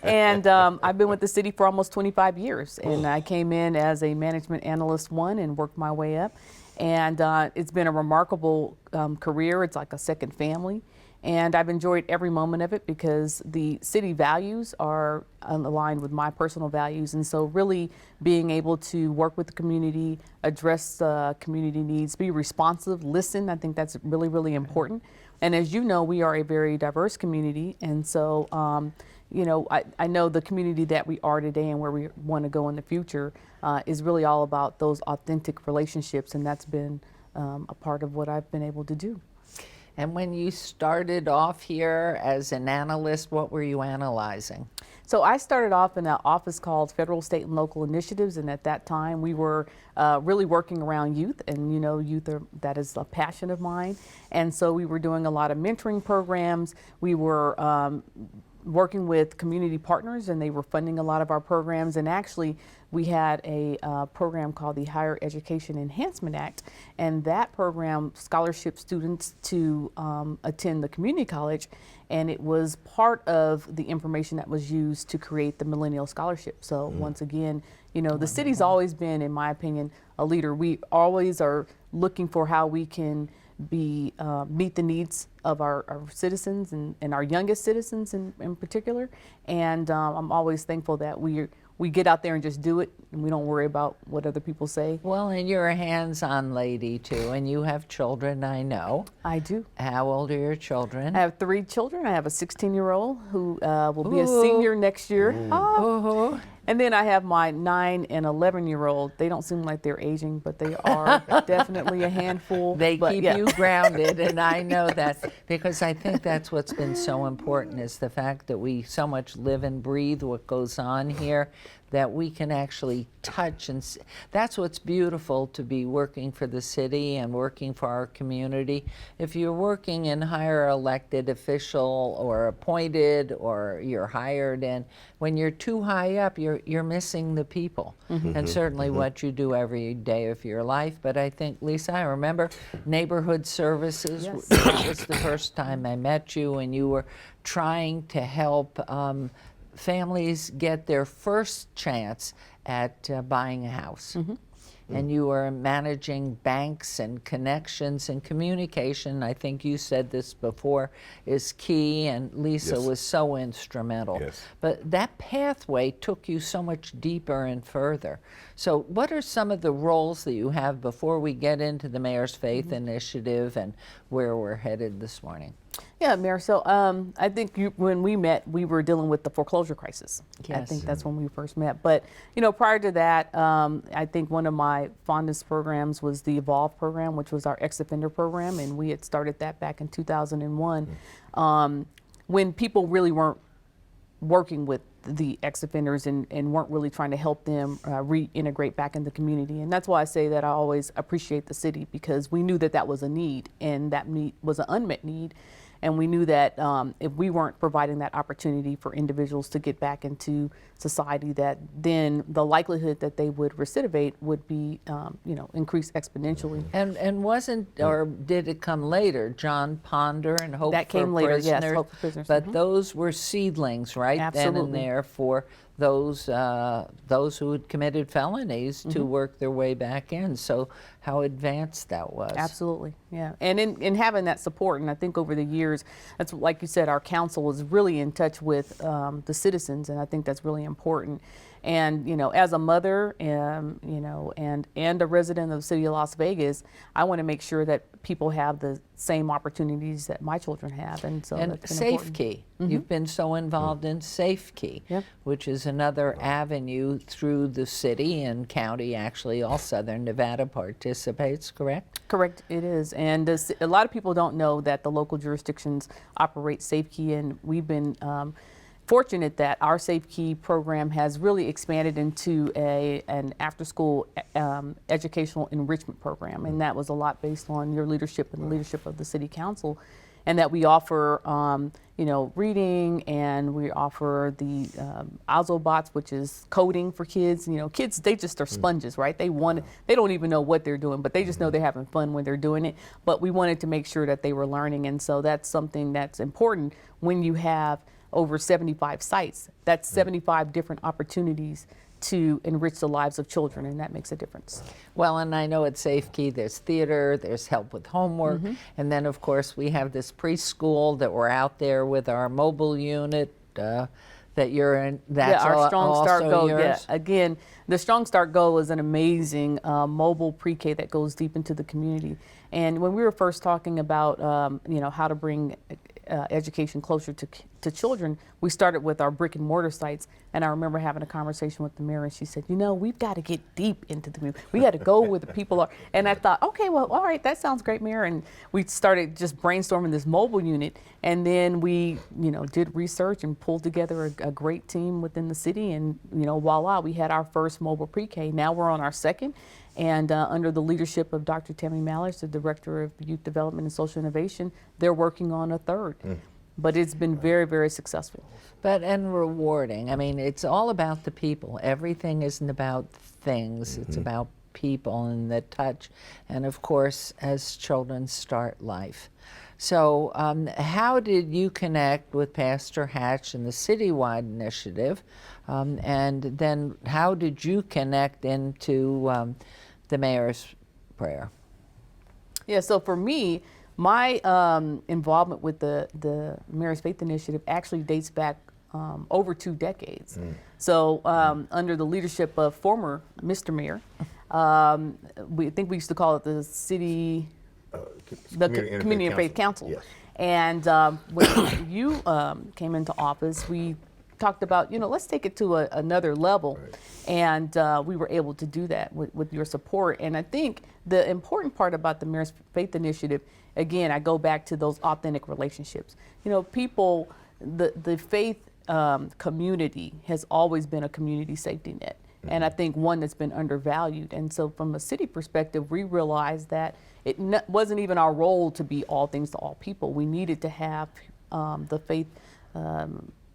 Speaker 4: And I've been with the city for almost 25 years. And I came in as a management analyst 1 and worked my way up. And it's been a remarkable career. It's like a second family. And I've enjoyed every moment of it because the city values are aligned with my personal values. And so really being able to work with the community, address community needs, be responsive, listen, I think that's really, really important. And as you know, we are a very diverse community. And so, you know, I know the community that we are today and where we want to go in the future is really all about those authentic relationships. And that's been a part of what I've been able to do.
Speaker 1: And when you started off here as an analyst, what were you analyzing?
Speaker 4: So I started off in an office called Federal, State, and Local Initiatives, and at that time we were really working around youth, and you know, that is a passion of mine. And so we were doing a lot of mentoring programs. We were working with community partners, and they were funding a lot of our programs. And actually, we had a program called the Higher Education Enhancement Act, and that program scholarship students to attend the community college, and it was part of the information that was used to create the Millennial Scholarship. So once again, you know, the city's always been, in my opinion, a leader. We always are looking for how we can be meet the needs of our citizens and our youngest citizens in particular. And I'm always thankful that we get out there and just do it, and we don't worry about what other people say.
Speaker 1: Well, and you're a hands-on lady too, and you have children, I know.
Speaker 4: I do.
Speaker 1: How old are your children?
Speaker 4: I have 3 children. I have a 16-year-old who will be a senior next year. And then I have my 9 and 11-year-old. They don't seem like they're aging, but they are definitely a handful.
Speaker 1: They
Speaker 4: but
Speaker 1: keep
Speaker 4: yeah.
Speaker 1: you grounded, and I know that because I think that's what's been so important is the fact that we so much live and breathe what goes on here, that we can actually touch and see. That's what's beautiful to be working for the city and working for our community. If you're working in higher elected official or appointed or you're hired in, when you're too high up, you're missing the people. And certainly what you do every day of your life. But I think, Lisa, I remember neighborhood services.
Speaker 4: Yes.
Speaker 1: That was the first time I met you, and you were trying to help families get their first chance at buying a house. and you are managing banks and connections and communication. I think you said this before is key, and Lisa
Speaker 2: Yes.
Speaker 1: was so instrumental.
Speaker 2: Yes.
Speaker 1: But that pathway took you so much deeper and further. So what are some of the roles that you have before we get into the Mayor's Faith Initiative and where we're headed this morning?
Speaker 4: Yeah, Mayor. So I think when we met, we were dealing with the foreclosure crisis. I
Speaker 1: Yes.
Speaker 4: think that's when we first met. But prior to that, I think one of my fondest programs was the Evolve program, which was our ex-offender program, and we had started that back in 2001, when people really weren't working with the ex-offenders and weren't really trying to help them reintegrate back in the community. And that's why I say that I always appreciate the city, because we knew that that was a need, and that need was an unmet need. And we knew that if we weren't providing that opportunity for individuals to get back into society, that then the likelihood that they would recidivate would be, increased exponentially.
Speaker 1: And wasn't, or did it come later, John Ponder and Hope
Speaker 4: That
Speaker 1: for
Speaker 4: came later, yes,
Speaker 1: Prisoners?
Speaker 4: Hope for Prisoners,
Speaker 1: But those were seedlings right then and
Speaker 4: Absolutely.
Speaker 1: there for those who had committed felonies to work their way back in. So how advanced that was.
Speaker 4: Absolutely, yeah. And in having that support, and I think over the years, that's like you said, our council was really in touch with the citizens, and I think that's really important. And as a mother, and a resident of the city of Las Vegas, I want to make sure that people have the same opportunities that my children have, and so
Speaker 1: And
Speaker 4: that's been important.
Speaker 1: SafeKey, you've been so involved in SafeKey,
Speaker 4: Yep.
Speaker 1: which is another avenue through the city and county. Actually, all Southern Nevada participates, correct?
Speaker 4: Correct, it is. And a lot of people don't know that the local jurisdictions operate SafeKey, and we've been fortunate that our SafeKey program has really expanded into an after-school educational enrichment program, and that was a lot based on your leadership and the leadership of the City Council, and that we offer reading, and we offer the Ozobots, which is coding for kids. Kids, they just are sponges, right? They don't even know what they're doing, but they just know they're having fun when they're doing it. But we wanted to make sure that they were learning, and so that's something that's important when you have over 75 sites. That's 75 different opportunities to enrich the lives of children, and that makes a difference.
Speaker 1: Well, and I know at SafeKey there's theater, there's help with homework, and then of course we have this preschool that we're out there with our mobile unit that you're in. That's
Speaker 4: our Strong Start
Speaker 1: also
Speaker 4: Go.
Speaker 1: yours?
Speaker 4: Yeah, again, the Strong Start Go is an amazing mobile pre-K that goes deep into the community. And when we were first talking about how to bring education closer to children, we started with our brick and mortar sites. And I remember having a conversation with the mayor, and she said, we've got to get deep into the community. We got to go where the people are. And I thought, okay, well, all right, that sounds great, Mayor. And we started just brainstorming this mobile unit. And then we, did research and pulled together a great team within the city. And, voila, we had our first mobile pre-K. Now we're on our second. And under the leadership of Dr. Tammy Mallers, the Director of Youth Development and Social Innovation, they're working on a third. But it's been very, very successful.
Speaker 1: And rewarding. I mean, it's all about the people. Everything isn't about things. It's about people and the touch. And of course, as children start life. So how did you connect with Pastor Hatch and the citywide initiative? And then how did you connect into the mayor's prayer?
Speaker 4: Yeah, so for me, my involvement with the Mayor's Faith Initiative actually dates back over 2 decades. So under the leadership of former Mr. Mayor, we think we used to call it the city, Community and Faith Council.
Speaker 2: Yes.
Speaker 4: And when you came into office, we talked about, let's take it to another level.
Speaker 2: Right.
Speaker 4: And we were able to do that with your support. And I think the important part about the Mayor's Faith Initiative, again, I go back to those authentic relationships. People, the faith community has always been a community safety net. And I think one that's been undervalued. And so from a city perspective, we realized that it wasn't even our role to be all things to all people. We needed to have the faith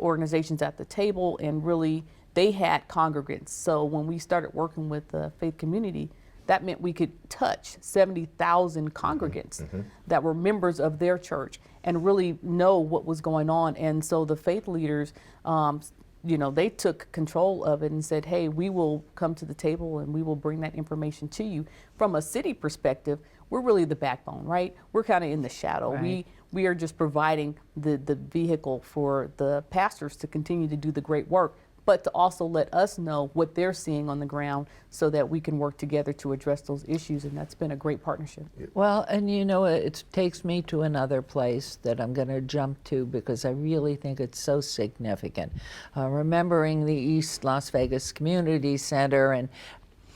Speaker 4: organizations at the table, and really they had congregants. So when we started working with the faith community, that meant we could touch 70,000 congregants that were members of their church and really know what was going on. And so the faith leaders they took control of it and said, hey, we will come to the table and we will bring that information to you. From a city perspective, we're really the backbone, right? We're kind of in the shadow.
Speaker 1: Right.
Speaker 4: We are just providing the vehicle for the pastors to continue to do the great work, but to also let us know what they're seeing on the ground so that we can work together to address those issues, and that's been a great partnership.
Speaker 1: Well, and it takes me to another place that I'm going to jump to because I really think it's so significant. Remembering the East Las Vegas Community Center and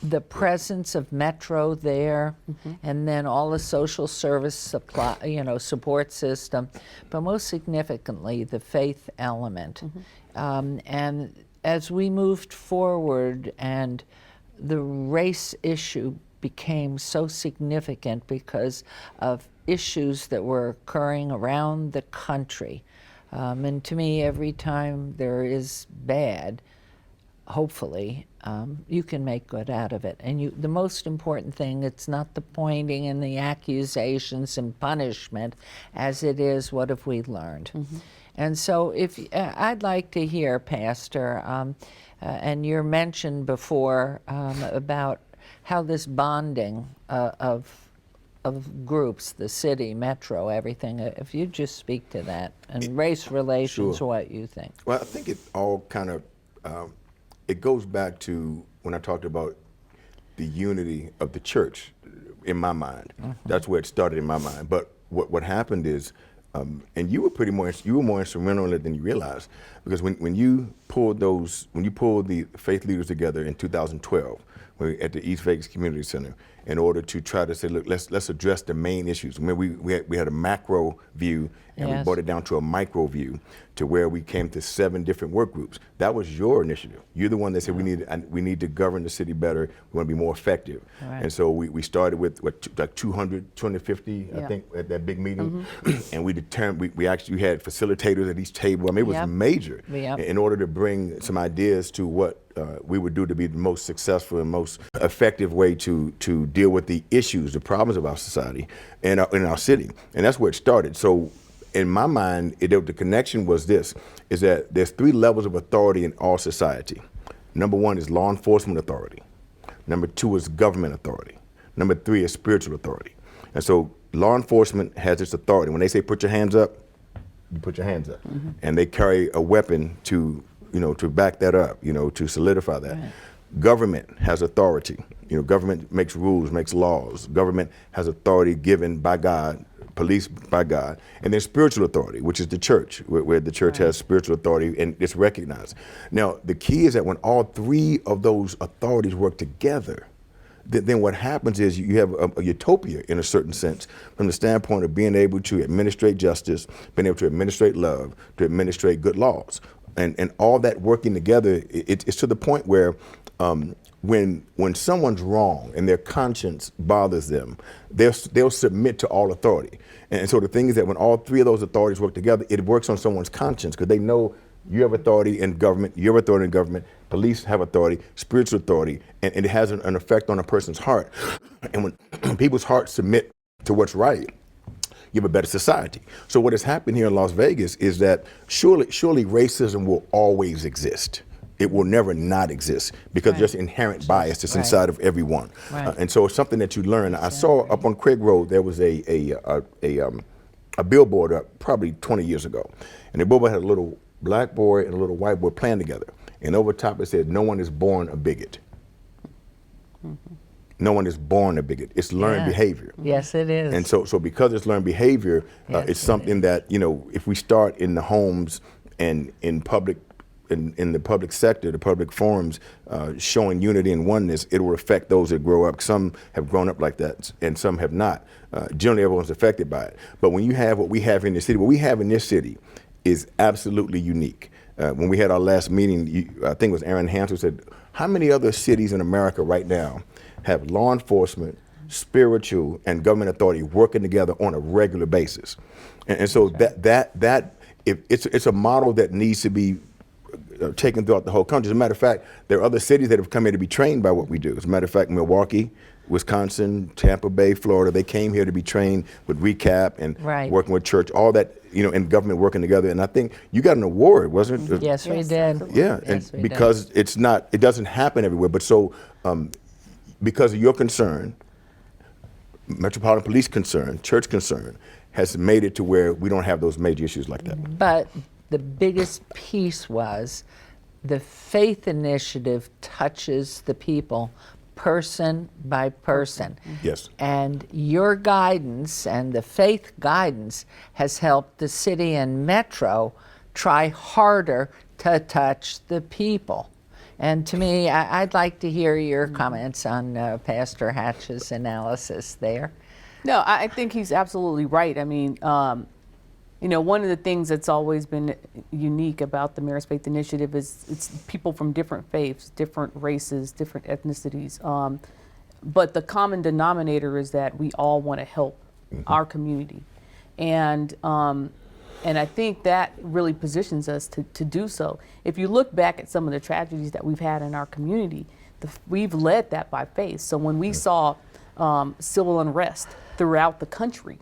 Speaker 1: the presence of Metro there, and then all the social service support system, but most significantly, the faith element. And as we moved forward and the race issue became so significant because of issues that were occurring around the country. And to me, every time there is bad, hopefully, you can make good out of it. And the most important thing, it's not the pointing and the accusations and punishment as it is, what have we learned? And so I'd like to hear, Pastor, and you mentioned before about how this bonding of groups, the city, Metro, everything, if you just speak to that, and race relations,
Speaker 2: Sure.
Speaker 1: what you think.
Speaker 2: Well, I think it all kind of, it goes back to when I talked about the unity of the church in my mind. That's where it started in my mind. But what happened is, and you were more instrumental in it than you realized, because when you pulled the faith leaders together in 2012 at the East Vegas Community Center in order to try to say, look, let's address the main issues. I mean, we had a macro view, and we brought it down to a micro view, to where we came to 7 different work groups. That was your initiative. You're the one that said we need to govern the city better. We want to be more effective. Right. And so we started with like 250, I think, at that big meeting, and we determined we actually had facilitators at each table. I mean, it was major in order to bring some ideas to what we would do to be the most successful and most effective way to deal with the issues, the problems of our society and in our city. And that's where it started. So in my mind, the connection was this, is that there's 3 levels of authority in all society. Number 1 is law enforcement authority. Number 2 is government authority. Number 3 is spiritual authority. And so law enforcement has its authority. When they say put your hands up, you put your hands up. And they carry a weapon to back that up, to solidify that. Right. Government has authority. Government makes rules, makes laws. Government has authority given by God, police by God. And then spiritual authority, which is the church, where the church has spiritual authority and it's recognized. Now, the key is that when all 3 of those authorities work together, then what happens is you have a utopia in a certain sense, from the standpoint of being able to administrate justice, being able to administrate love, to administrate good laws. And all that working together, it's to the point where when someone's wrong and their conscience bothers them, they'll submit to all authority. And so the thing is that when all 3 of those authorities work together, it works on someone's conscience, because they know you have authority in government, you have authority in government, police have authority, spiritual authority, and it has an effect on a person's heart. And when people's hearts submit to what's right, you have a better society. So what has happened here in Las Vegas is that surely racism will always exist. It will never not exist, because there's inherent bias that's inside of everyone. And so it's something that you learn. I saw up on Craig Road, there was a billboard up probably 20 years ago. And the billboard had a little black boy and a little white boy playing together. And over top it said, "No one is born a bigot." No one is born a bigot. It's learned behavior.
Speaker 1: Yes, it is.
Speaker 2: And so because it's learned behavior, it's something that, if we start in the homes and in the public sector, the public forums, showing unity and oneness, it will affect those that grow up. Some have grown up like that, and some have not. Generally, everyone's affected by it. But when you have what we have in the city, what we have in this city is absolutely unique. When we had our last meeting, I think it was Aaron Hansel said, how many other cities in America right now have law enforcement, spiritual, and government authority working together on a regular basis? And so it's a model that needs to be taken throughout the whole country. As a matter of fact, there are other cities that have come here to be trained by what we do. As a matter of fact, Milwaukee, Wisconsin, Tampa Bay, Florida, they came here to be trained with RECAP and working with church. All that in government working together. And I think you got an award, wasn't it?
Speaker 1: Yes, we did.
Speaker 4: absolutely.
Speaker 2: Yeah,
Speaker 1: Yes, we
Speaker 2: and
Speaker 1: did.
Speaker 2: because it doesn't happen everywhere. But so, because of your concern, Metropolitan Police concern, church concern, has made it to where we don't have those major issues like that.
Speaker 1: But the biggest piece was the faith initiative touches the people person by person.
Speaker 2: Yes.
Speaker 1: And your guidance and the faith guidance has helped the city and Metro try harder to touch the people. And to me, I'd like to hear your comments on Pastor Hatch's analysis there.
Speaker 4: No, I think he's absolutely right. I mean, one of the things that's always been unique about the Mayor's Faith Initiative is it's people from different faiths, different races, different ethnicities. But the common denominator is that we all want to help our community. And I think that really positions us to do so. If you look back at some of the tragedies that we've had in our community, we've led that by faith. So when we saw civil unrest throughout the country,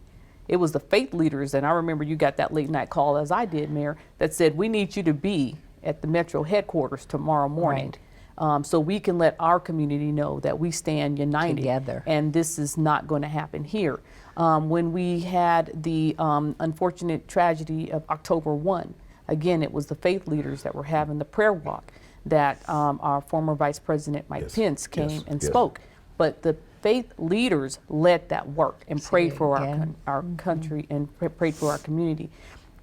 Speaker 4: it was the faith leaders, and I remember you got that late night call, as I did, Mayor, that said, we need you to be at the Metro headquarters tomorrow morning. So we can let our community know that we stand united
Speaker 1: Together.
Speaker 4: and this is not going to happen here. When we had the unfortunate tragedy of October 1, again, it was the faith leaders that were having the prayer walk that our former Vice President Mike Pence came and spoke. But the faith leaders led that work and prayed for our country and prayed for our community.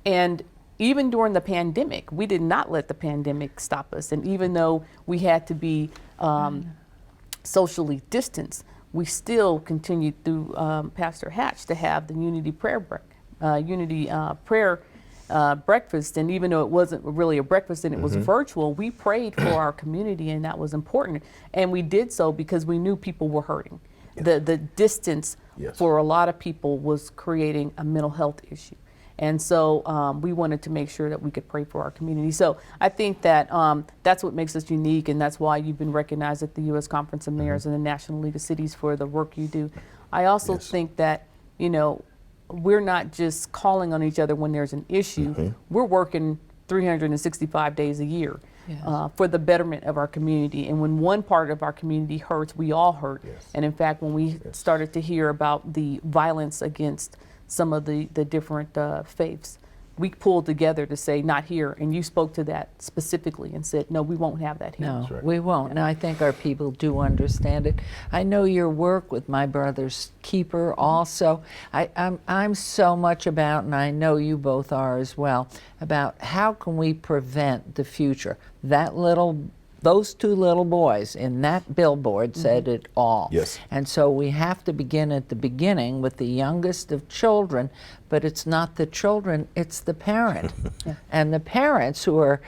Speaker 4: And even during the pandemic, we did not let the pandemic stop us. And even though we had to be socially distanced, we still continued through Pastor Hatch to have the Unity Prayer breakfast. And even though it wasn't really a breakfast and it was virtual, we prayed for our community, and that was important. And we did so because we knew people were hurting. The distance for a lot of people was creating a mental health issue. And so we wanted to make sure that we could pray for our community. So I think that that's what makes us unique, and that's why you've been recognized at the U.S. Conference of Mayors and the National League of Cities for the work you do. I also think that, we're not just calling on each other when there's an issue. We're working 365 days a year for the betterment of our community. And when one part of our community hurts, we all hurt. And in fact, when we started to hear about the violence against some of the different faiths, we pulled together to say, not here. And you spoke to that specifically and said, no, we won't have that here.
Speaker 1: No, we won't. And I think our people do understand it. I know your work with My Brother's Keeper also. I'm so much about, and I know you both are as well, about how can we prevent the future. Those two little boys in that billboard said it all.
Speaker 2: Yes.
Speaker 1: And so we have to begin at the beginning with the youngest of children, but it's not the children, it's the parent. And the parents who are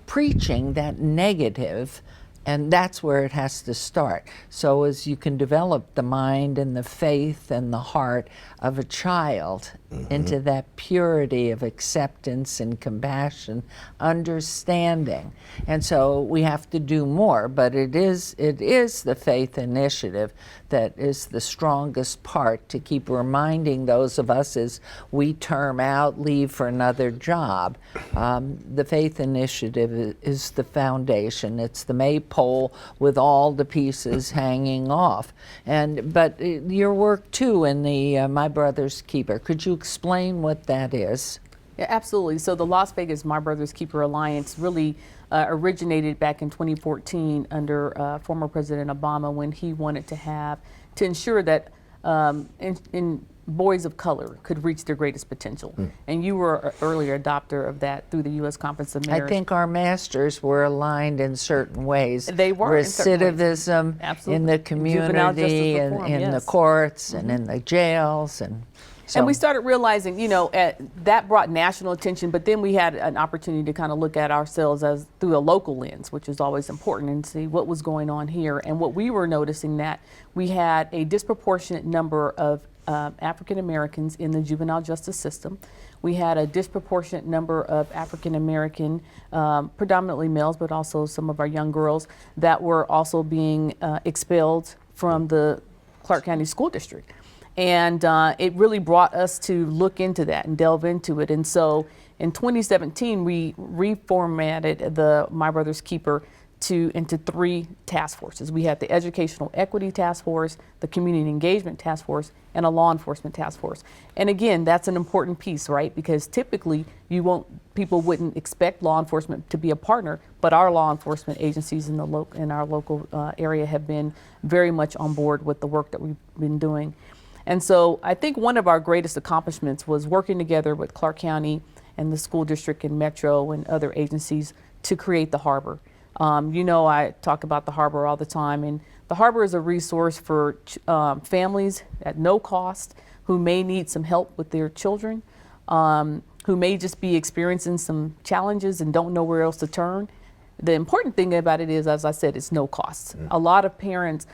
Speaker 1: preaching that negative, and that's where it has to start. So as you can develop the mind and the faith and the heart of a child into that purity of acceptance and compassion, understanding. And so we have to do more, but it is the faith initiative that is the strongest part to keep reminding those of us as we term out, leave for another job. The faith initiative is the foundation. It's the maypole with all the pieces hanging off. But your work too in the My Brother's Keeper, could you explain what that is?
Speaker 4: Yeah, absolutely. So the Las Vegas My Brother's Keeper Alliance really originated back in 2014 under former President Obama, when he wanted to ensure that in boys of color could reach their greatest potential. And you were an early adopter of that through the U.S. Conference of Mayors.
Speaker 1: I think our masters were aligned in certain ways.
Speaker 4: They were in certain ways.
Speaker 1: Recidivism in the
Speaker 4: Juvenile justice
Speaker 1: community and
Speaker 4: reform,
Speaker 1: in the courts and in the jails.
Speaker 4: And we started realizing, that brought national attention, but then we had an opportunity to kind of look at ourselves as through a local lens, which is always important, and see what was going on here. And what we were noticing, that we had a disproportionate number of African Americans in the juvenile justice system. We had a disproportionate number of African American, predominantly males, but also some of our young girls that were also being expelled from the Clark County School District. And it really brought us to look into that and delve into it. And so in 2017, we reformatted the My Brother's Keeper into 3 task forces. We had the Educational Equity Task Force, the Community Engagement Task Force, and a Law Enforcement Task Force. And again, that's an important piece, right? Because typically people wouldn't expect law enforcement to be a partner, but our law enforcement agencies in our local area have been very much on board with the work that we've been doing. And so I think one of our greatest accomplishments was working together with Clark County and the school district and Metro and other agencies to create the harbor. I talk about the harbor all the time, and the harbor is a resource for families at no cost who may need some help with their children, who may just be experiencing some challenges and don't know where else to turn. The important thing about it is, as I said, it's no cost. A lot of parents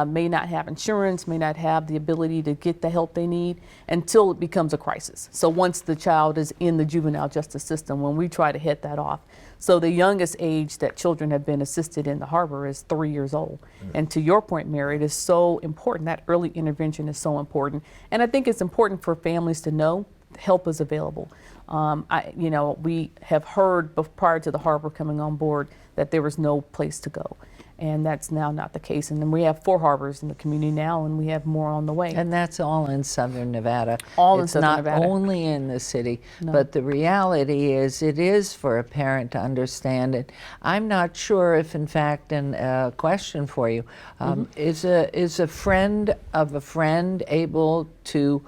Speaker 4: may not have insurance, may not have the ability to get the help they need until it becomes a crisis. So once the child is in the juvenile justice system, when we try to hit that off. So the youngest age that children have been assisted in the harbor is 3 years old. And to your point, Mary, it is so important. That early intervention is so important. And I think it's important for families to know help is available. We have heard prior to the harbor coming on board that there was no place to go. And that's now not the case. And then we have 4 harbors in the community now, and we have more on the way.
Speaker 1: And that's all in Southern Nevada.
Speaker 4: All in Southern Nevada.
Speaker 1: It's not only in the city, but the reality is it is for a parent to understand it. I'm not sure if, in fact, and a question for you, is a friend of a friend able to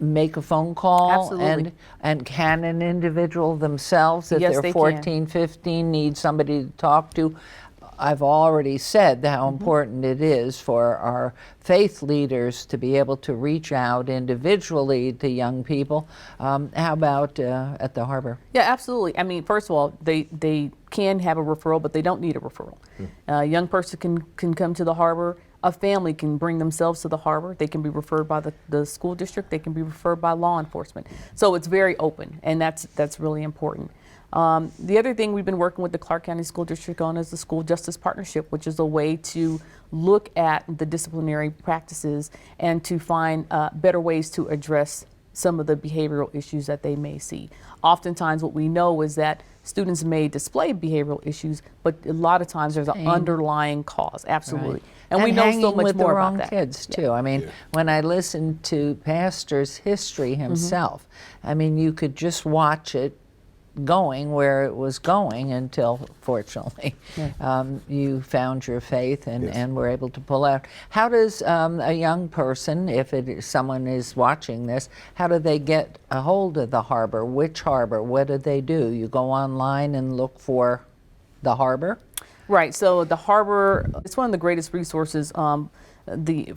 Speaker 1: make a phone call?
Speaker 4: Absolutely.
Speaker 1: And can an individual themselves, if
Speaker 4: Yes,
Speaker 1: they're
Speaker 4: they
Speaker 1: 14, 15, need somebody to talk to? I've already said how important it is for our faith leaders to be able to reach out individually to young people. How about at the harbor?
Speaker 4: Yeah, absolutely. I mean, first of all, they can have a referral, but they don't need a referral. A young person can come to the harbor. A family can bring themselves to the harbor. They can be referred by the school district. They can be referred by law enforcement. So it's very open, and that's really important. The other thing we've been working with the Clark County School District on is the School Justice Partnership, which is a way to look at the disciplinary practices and to find better ways to address some of the behavioral issues that they may see. Oftentimes what we know is that students may display behavioral issues, but a lot of times there's an underlying cause. Absolutely.
Speaker 1: Right.
Speaker 4: And we know so
Speaker 1: hanging
Speaker 4: much
Speaker 1: with
Speaker 4: more
Speaker 1: the
Speaker 4: about
Speaker 1: wrong
Speaker 4: that.
Speaker 1: kids too. I mean, when I listened to Pastor's history himself, I mean, you could just watch it going where it was going until, fortunately, you found your faith and were able to pull out. How does a young person, if someone is watching this, how do they get a hold of the harbor? Which harbor? What do they do? You go online and look for the harbor?
Speaker 4: Right, so the harbor, it's one of the greatest resources. The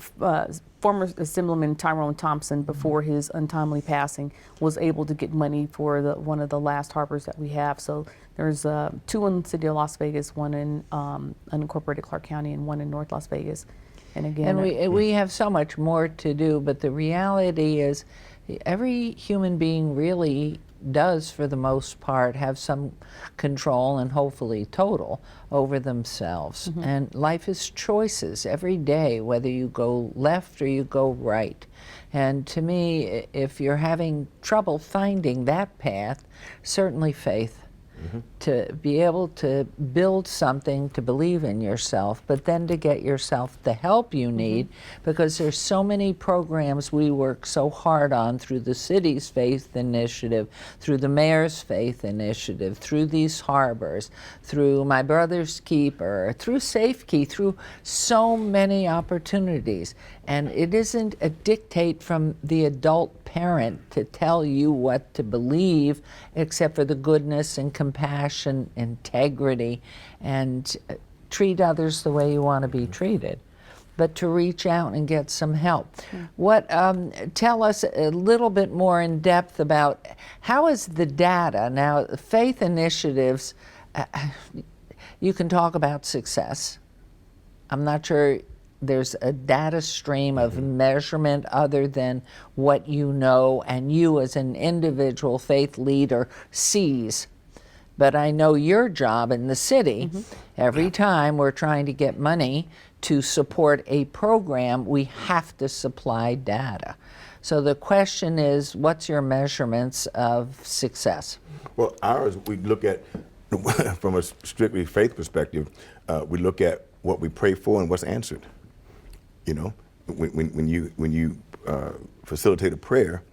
Speaker 4: former Assemblyman Tyrone Thompson, before his untimely passing, was able to get money for one of the last harbors that we have. So there's 2 in the city of Las Vegas, 1 in unincorporated Clark County, and 1 in North Las Vegas. And again,
Speaker 1: we have so much more to do, but the reality is every human being really does, for the most part, have some control, and hopefully total, over themselves. And life is choices every day, whether you go left or you go right. And to me, if you're having trouble finding that path, certainly faith. To be able to build something, to believe in yourself, but then to get yourself the help you need, because there's so many programs we work so hard on through the city's faith initiative, through the mayor's faith initiative, through these harbors, through My Brother's Keeper, through SafeKey, through so many opportunities. And it isn't a dictate from the adult parent to tell you what to believe, except for the goodness and compassion, integrity, and treat others the way you want to be treated. But to reach out and get some help. Tell us a little bit more in depth about how is the data now? Faith initiatives, you can talk about success. I'm not sure there's a data stream of measurement other than what you know and you as an individual faith leader sees. But I know your job in the city, every time we're trying to get money to support a program, we have to supply data. So the question is, what's your measurements of success?
Speaker 2: Well, ours, we look at, from a strictly faith perspective, we look at what we pray for and what's answered. You know, when you facilitate a prayer,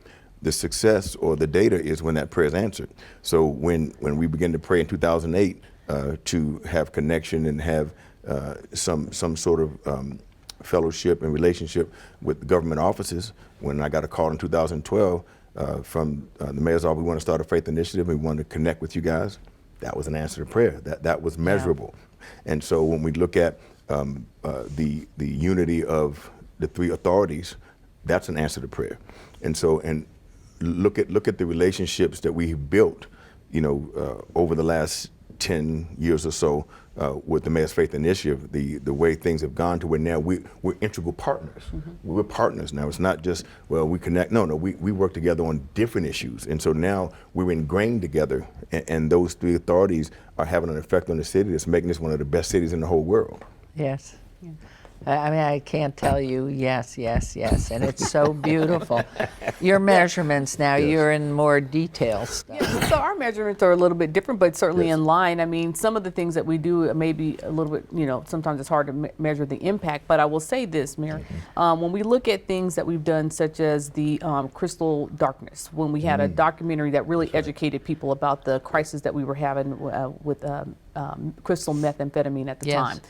Speaker 2: the success or the data is when that prayer is answered. So when we began to pray in 2008 to have connection and have some sort of fellowship and relationship with government offices, when I got a call in 2012 from the mayor's office, we want to start a faith initiative, we want to connect with you guys, that was an answer to prayer. That was measurable. Yeah. And so when we look at the unity of the three authorities, that's an answer to prayer. And so, and look at the relationships that we've built, you know, over the last 10 years or so with the Mayor's Faith Initiative, the way things have gone to where now we're integral partners. Mm-hmm. We're partners now. It's not just, well, we connect. No, we work together on different issues. And so now we're ingrained together, and those three authorities are having an effect on the city that's making this one of the best cities in the whole world.
Speaker 1: Yes. Yeah. I mean, I can't tell you yes, and it's so beautiful. Your measurements now, yes. You're in more detail stuff.
Speaker 4: Yeah, so our measurements are a little bit different, but certainly yes. in line. I mean, some of the things that we do may be a little bit, you know, sometimes it's hard to measure the impact, but I will say this, Mayor, when we look at things that we've done, such as the Crystal Darkness, when we had a documentary that really educated people about the crisis that we were having with crystal methamphetamine at the
Speaker 1: yes.
Speaker 4: time.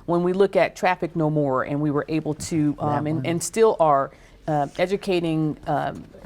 Speaker 4: When we look at Traffic No More, and we were able to, and still are educating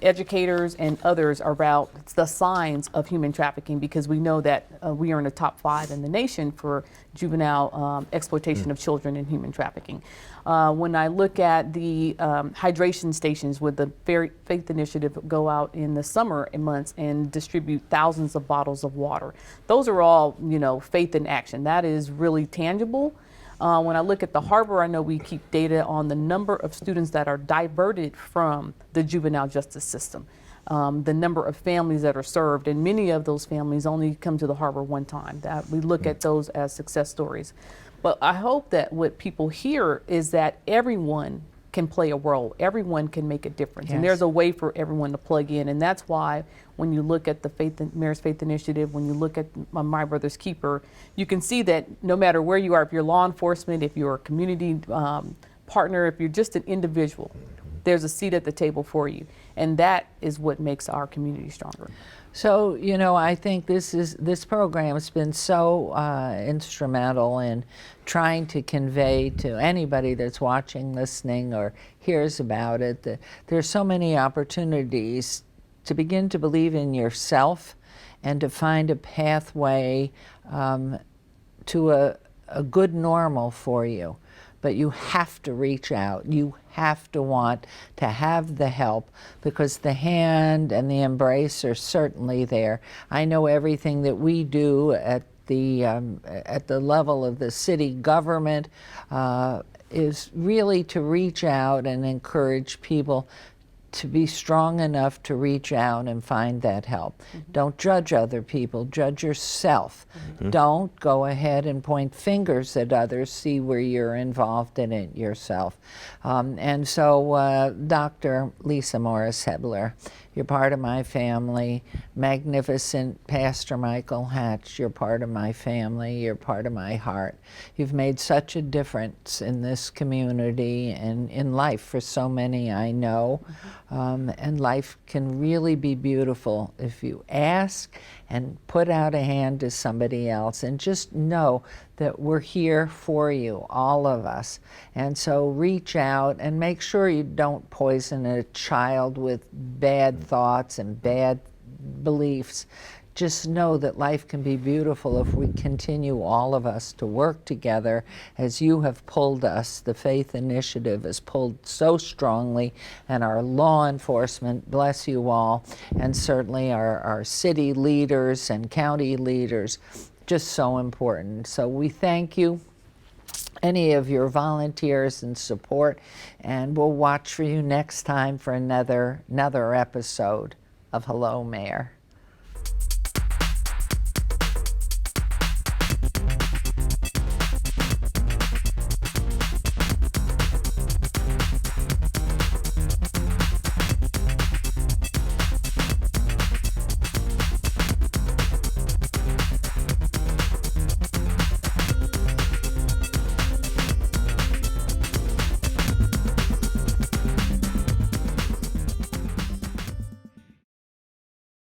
Speaker 4: educators and others about the signs of human trafficking, because we know that we are in the top 5 in the nation for juvenile exploitation of children and human trafficking. When I look at the hydration stations with the Faith Initiative go out in the summer months and distribute thousands of bottles of water, those are all, you know, faith in action. That is really tangible. When I look at the harbor, I know we keep data on the number of students that are diverted from the juvenile justice system, the number of families that are served, and many of those families only come to the harbor one time. That we look at those as success stories. But I hope that what people hear is that everyone can play a role. Everyone can make a difference. Yes. And there's a way for everyone to plug in. And that's why when you look at the Mayor's Faith Initiative, when you look at My Brother's Keeper, you can see that no matter where you are, if you're law enforcement, if you're a community partner, if you're just an individual, there's a seat at the table for you. And that is what makes our community stronger.
Speaker 1: So, you know, I think this program has been so instrumental in trying to convey to anybody that's watching, listening, or hears about it, that there's so many opportunities to begin to believe in yourself and to find a pathway to a good normal for you. But you have to reach out. You have to want to have the help, because the hand and the embrace are certainly there. I know everything that we do at the level of the city government is really to reach out and encourage people to be strong enough to reach out and find that help. Mm-hmm. Don't judge other people, judge yourself. Mm-hmm. Don't go ahead and point fingers at others, see where you're involved in it yourself. And so Dr. Lisa Morris Hibbler, you're part of my family. Magnificent Pastor Michael Hatch, you're part of my family, you're part of my heart. You've made such a difference in this community and in life for so many I know. Mm-hmm. And life can really be beautiful if you ask and put out a hand to somebody else, and just know that we're here for you, all of us. And so reach out and make sure you don't poison a child with bad thoughts and bad beliefs. Just know that life can be beautiful if we continue, all of us, to work together as you have pulled us. The Faith Initiative has pulled so strongly, and our law enforcement, bless you all, and certainly our city leaders and county leaders, just so important. So we thank you, any of your volunteers and support, and we'll watch for you next time for another episode of Hello, Mayor.